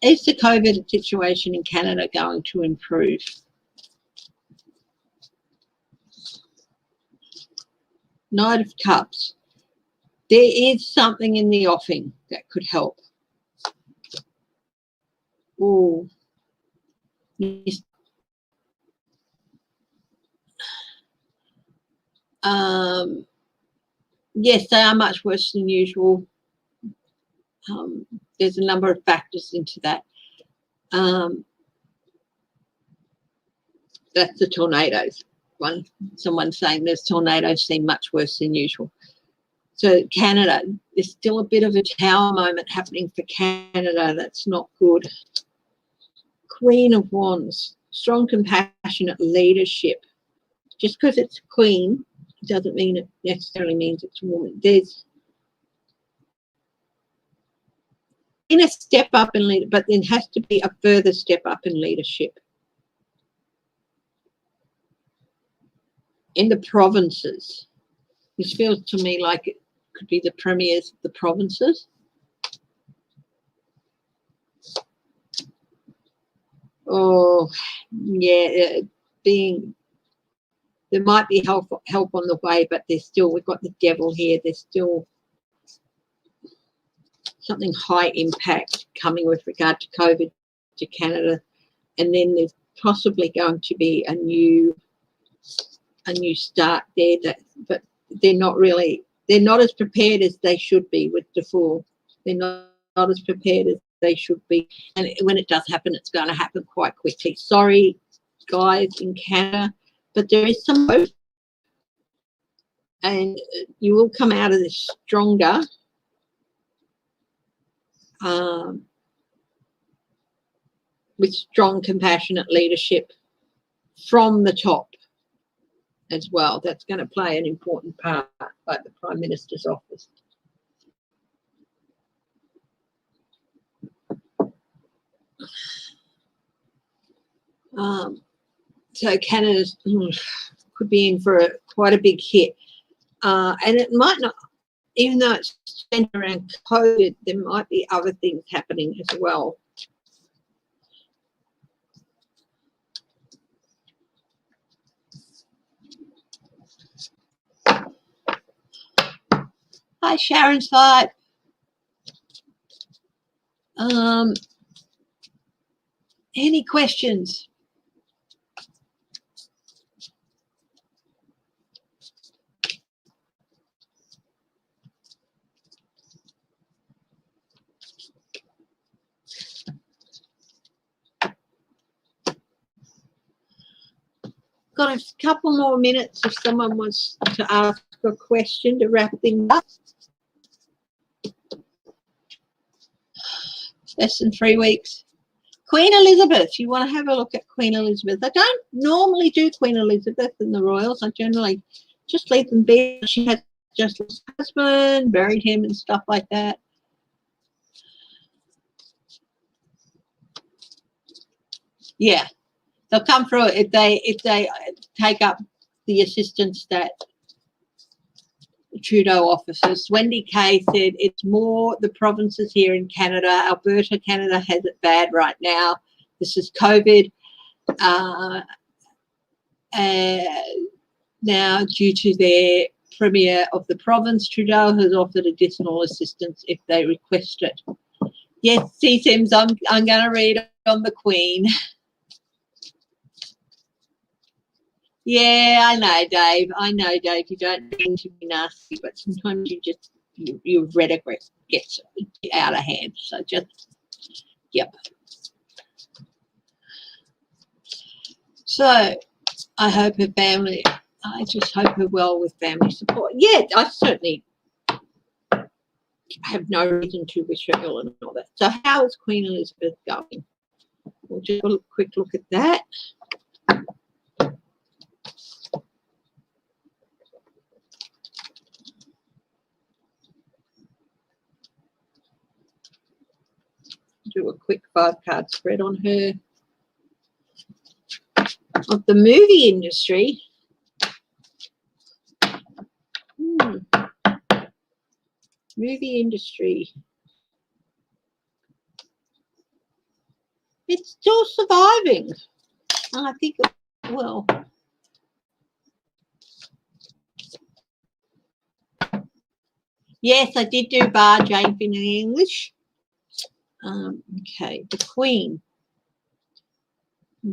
Speaker 1: Is the COVID situation in Canada going to improve? Knight of Cups. There is something in the offing that could help. Oh, yes. Yes, they are much worse than usual. There's a number of factors into that. That's the tornadoes. Someone saying there's tornadoes seem much worse than usual. So Canada, there's still a bit of a tower moment happening for Canada. That's not good. Queen of Wands, strong, compassionate leadership. Just because it's queen doesn't mean it necessarily means it's a woman. There's in a step up in leadership, but there has to be a further step up in leadership. In the provinces, this feels to me like it could be the premiers of the provinces. Oh, yeah, there might be help on the way, but there's still, we've got the devil here. There's still something high impact coming with regard to COVID to Canada, and then there's possibly going to be a new start there. But they're not as prepared as they should be with the fall. They're not as prepared as they should be, and when it does happen, it's going to happen quite quickly. Sorry, guys in Canada, but there is some hope, and you will come out of this stronger. With strong, compassionate leadership from the top as well. That's going to play an important part, like the Prime Minister's office. So Canada could be in for quite a big hit. And it might not, even though it's centered around COVID, there might be other things happening as well. Hi, Sharon's Fight. Any questions? got a couple more minutes if someone wants to ask a question to wrap things up. Less than 3 weeks. Queen Elizabeth, you want to have a look at Queen Elizabeth. I don't normally do Queen Elizabeth and the royals. I generally just leave them be. She had just lost her husband, buried him and stuff like that. Yeah, they'll come through if they take up the assistance that Trudeau offices. Wendy Kay said it's more the provinces here in Canada. Alberta, Canada has it bad right now. This is COVID. Now, due to their premier of the province, Trudeau has offered additional assistance if they request it. Yes, C. Sims, I'm going to read on the Queen. Yeah, I know, Dave. I know, Dave. You don't mean to be nasty, but sometimes your rhetoric gets out of hand. So just, yep. So I hope her family, I just hope her well with family support. Yeah, I certainly have no reason to wish her ill and all that. So how is Queen Elizabeth going? We'll just have a quick look at that. Do a quick 5-card spread on her. Of the movie industry. Movie industry. It's still surviving. And I think it will. Yes, I did do Bar Jane in English. Okay, the Queen.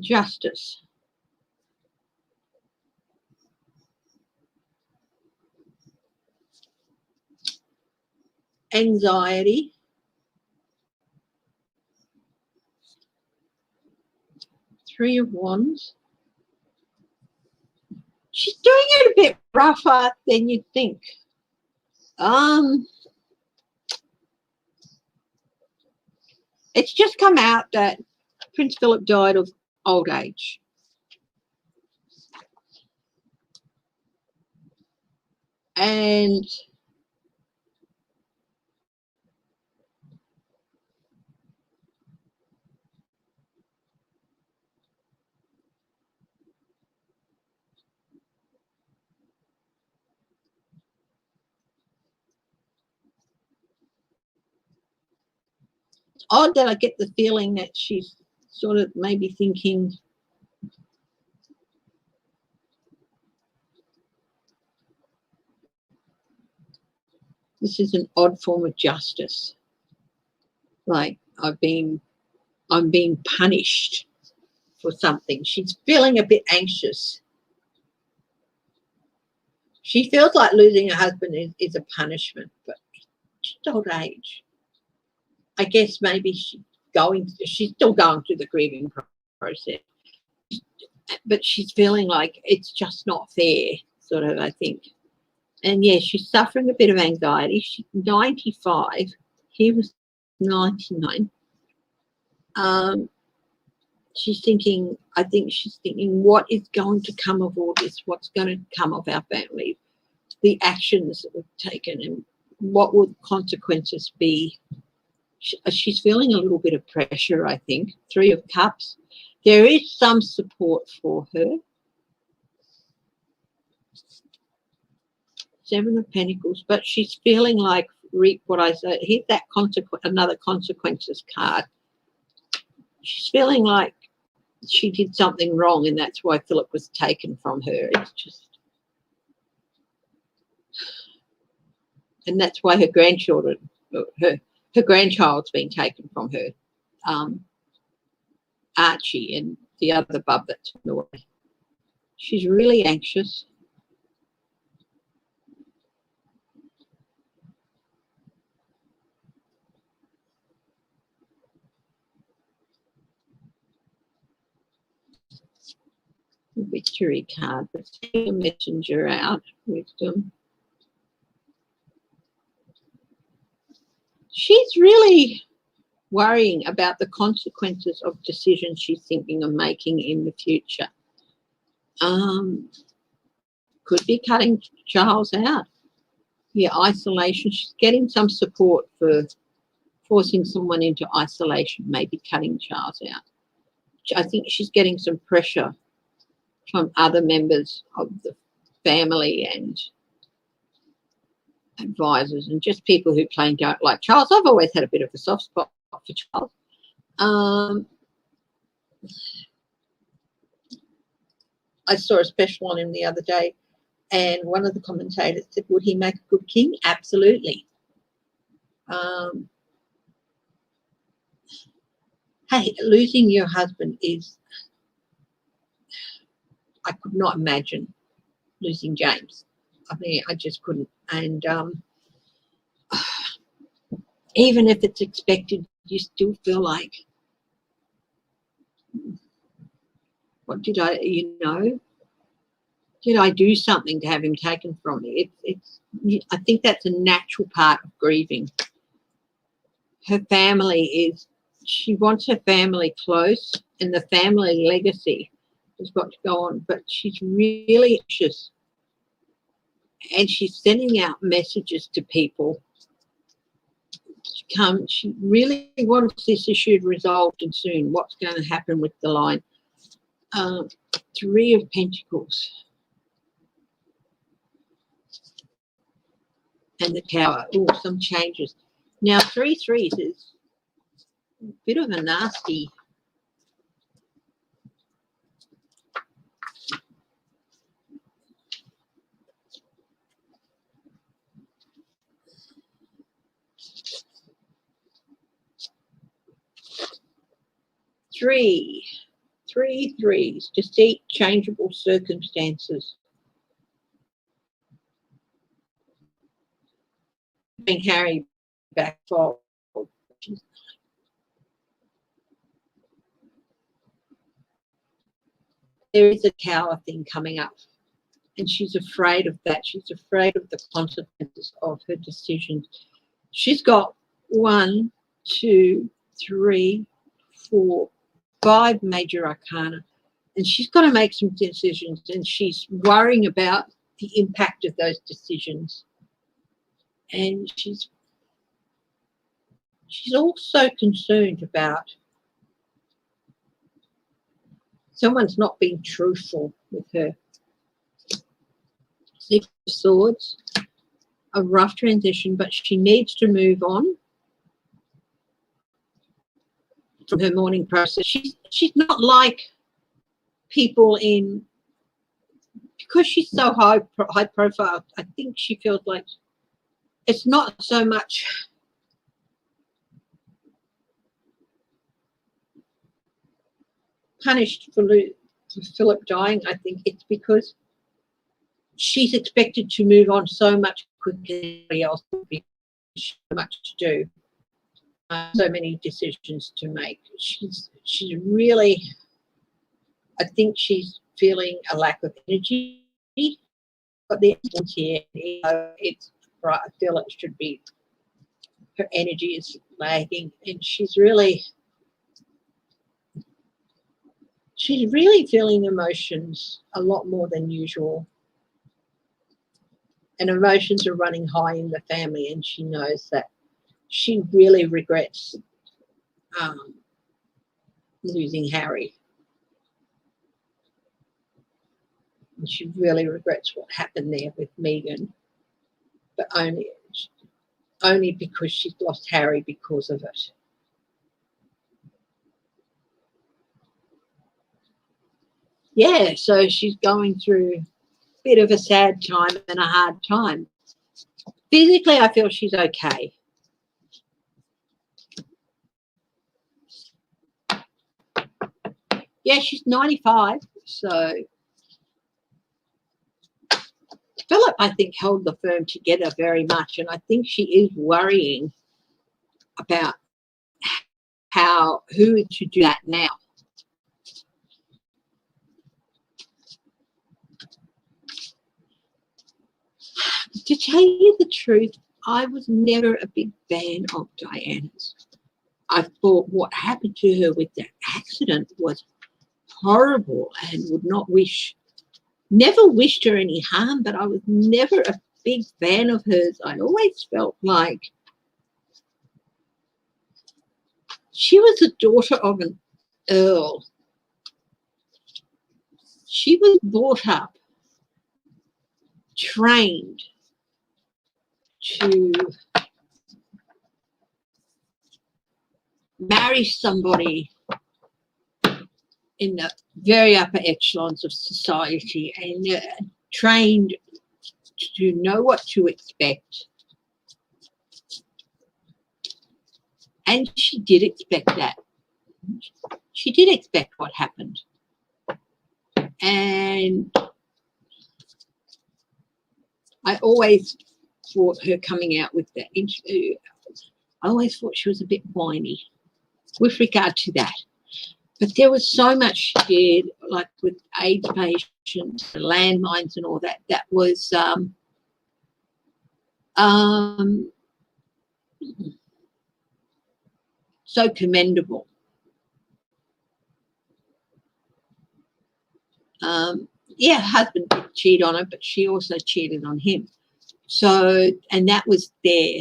Speaker 1: Justice. Anxiety. Three of Wands. She's doing it a bit rougher than you'd think. It's just come out that Prince Philip died of old age. And it's odd that I get the feeling that she's sort of maybe thinking this is an odd form of justice. Like I'm being punished for something. She's feeling a bit anxious. She feels like losing her husband is a punishment, but she's old age. I guess maybe she's still going through the grieving process, but she's feeling like it's just not fair, sort of, I think. And yeah, she's suffering a bit of anxiety. She's 95. He was 99. She's thinking, I think she's thinking, what is going to come of all this? What's going to come of our family? The actions that we've taken, and what will the consequences be? She's feeling a little bit of pressure, I think. 3 of Cups. There is some support for her. 7 of Pentacles, but she's feeling like, reap what I said. Here's that another consequences card. She's feeling like she did something wrong, and that's why Philip was taken from her. It's just, and that's why her grandchildren, her grandchild's been taken from her. Archie and the other bub that's on the way. She's really anxious. victory card, but sending a messenger out, wisdom. She's really worrying about the consequences of decisions she's thinking of making in the future. Could be cutting Charles out. Yeah, isolation. She's getting some support for forcing someone into isolation, maybe cutting Charles out. I think she's getting some pressure from other members of the family and advisors and just people who plain don't like Charles. I've always had a bit of a soft spot for Charles. I saw a special on him the other day, and one of the commentators said, would he make a good king? Absolutely. Hey, losing your husband is, I could not imagine losing James. I mean, I just couldn't. And even if it's expected, you still feel like, what did I, did I do something to have him taken from me? I think that's a natural part of grieving. Her family is, she wants her family close, and the family legacy has got to go on, but she's really anxious, and she's sending out messages to people to come. She really wants this issue resolved and soon. What's going to happen with the line? Three of Pentacles and the Tower. Oh, some changes. Now, 3 threes is a bit of a nasty. Three threes, deceit, changeable circumstances. Being Harry back for. There is a Tower thing coming up, and she's afraid of that. She's afraid of the consequences of her decisions. She's got 1, 2, 3, 4, 5 major arcana, and she's got to make some decisions, and she's worrying about the impact of those decisions. And she's also concerned about someone's not being truthful with her. 6 of Swords, a rough transition, but she needs to move on from her mourning process. She's not like people in, because she's so high profile, I think she feels like it's not so much punished for Philip dying. I think it's because she's expected to move on so much quicker than anybody else, because so much to do, so many decisions to make. She's really, I think she's feeling a lack of energy. But the essence here, it's right. I feel it should be, her energy is lagging, and she's really feeling emotions a lot more than usual. And emotions are running high in the family, and she knows that. She really regrets losing Harry. And she really regrets what happened there with Megan, but only because she's lost Harry because of it. Yeah, so she's going through a bit of a sad time and a hard time. Physically, I feel she's okay. Yeah, she's 95, so Philip, I think, held the firm together very much, and I think she is worrying about who to do that now. to tell you the truth, I was never a big fan of Diana's. I thought what happened to her with that accident was horrible and would not never wished her any harm, but I was never a big fan of hers. I always felt like she was the daughter of an earl. She was brought up, trained to marry somebody in the very upper echelons of society and trained to know what to expect. And she did expect that. She did expect what happened. And I always thought her coming out with that interview, I always thought she was a bit whiny with regard to that. But there was so much she did, like with AIDS patients, landmines and all that, that was so commendable. Yeah, husband did cheat on her, but she also cheated on him. So, and that was there.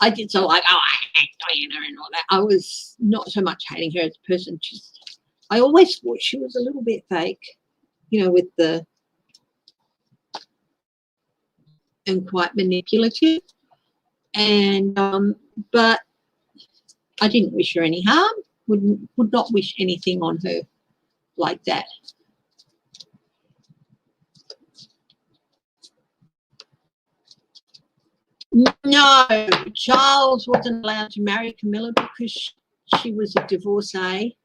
Speaker 1: I did so like, oh, I hate Diana and all that. I was not so much hating her as a person. Just, I always thought she was a little bit fake, you know, with the, and quite manipulative. And, but I didn't wish her any harm, would not wish anything on her like that. No, Charles wasn't allowed to marry Camilla because she was a divorcee.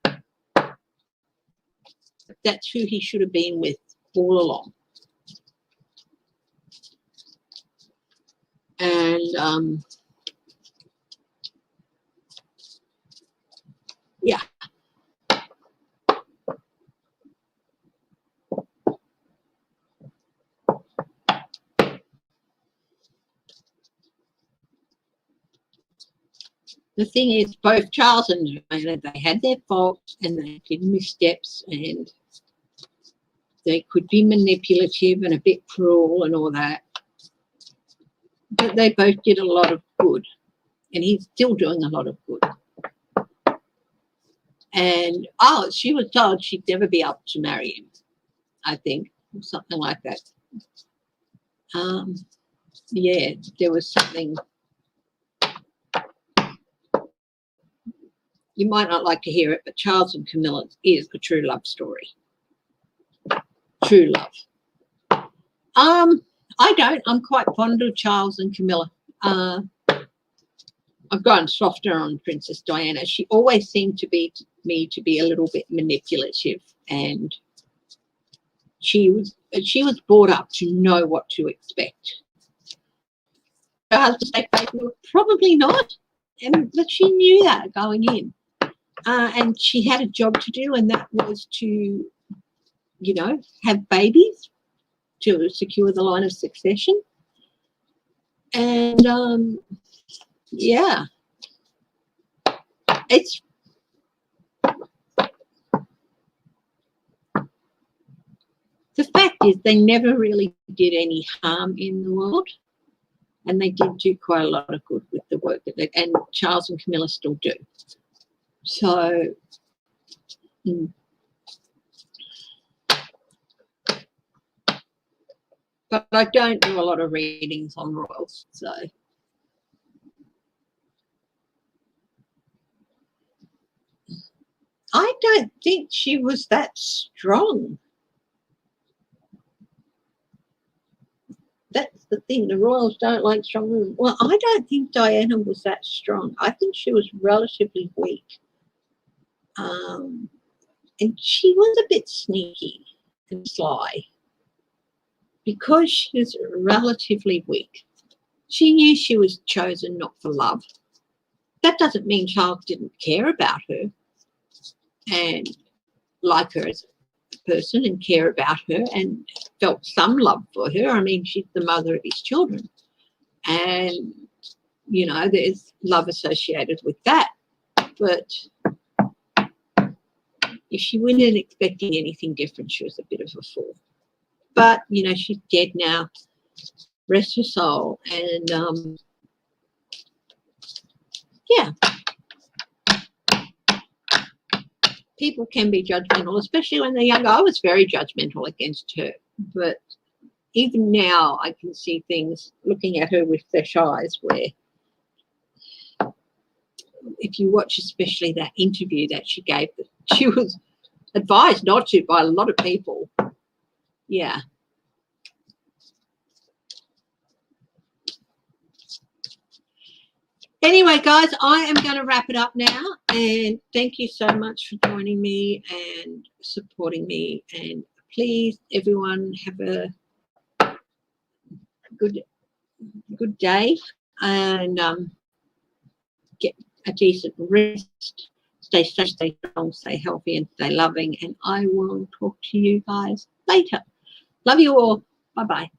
Speaker 1: That's who he should have been with all along. And yeah. The thing is, both Charles and Diana, they had their faults and they did missteps and they could be manipulative and a bit cruel and all that. But they both did a lot of good. And he's still doing a lot of good. And, oh, she was told she'd never be able to marry him, I think, or something like that. Yeah, there was something. You might not like to hear it, but Charles and Camilla is a true love story. True love. I don't. I'm quite fond of Charles and Camilla. I've gone softer on Princess Diana. She always seemed to be to be a little bit manipulative, and she was brought up to know what to expect. Her husband stayed faithful? Probably not, but she knew that going in. And she had a job to do, and that was to, you know, have babies to secure the line of succession. And, yeah, it's the fact is they never really did any harm in the world, and they did do quite a lot of good with the work that they, and Charles and Camilla still do. So, but I don't do a lot of readings on royals, so. I don't think she was that strong. That's the thing. The royals don't like strong women. Well, I don't think Diana was that strong. I think she was relatively weak. And she was a bit sneaky and sly. because she was relatively weak, she knew she was chosen not for love. That doesn't mean Charles didn't care about her and like her as a person and care about her and felt some love for her. I mean, she's the mother of his children. And, you know, there's love associated with that. But if she wasn't expecting anything different, she was a bit of a fool. But, you know, she's dead now. Rest her soul. And, yeah. People can be judgmental, especially when they're younger. I was very judgmental against her. But even now I can see things looking at her with fresh eyes where if you watch especially that interview that she gave, she was advised not to by a lot of people. Yeah. Anyway, guys, I am going to wrap it up now. And thank you so much for joining me and supporting me. And please, everyone, have a good day and get a decent rest. Stay safe, stay strong, stay healthy, and stay loving. And I will talk to you guys later. Love you all. Bye-bye.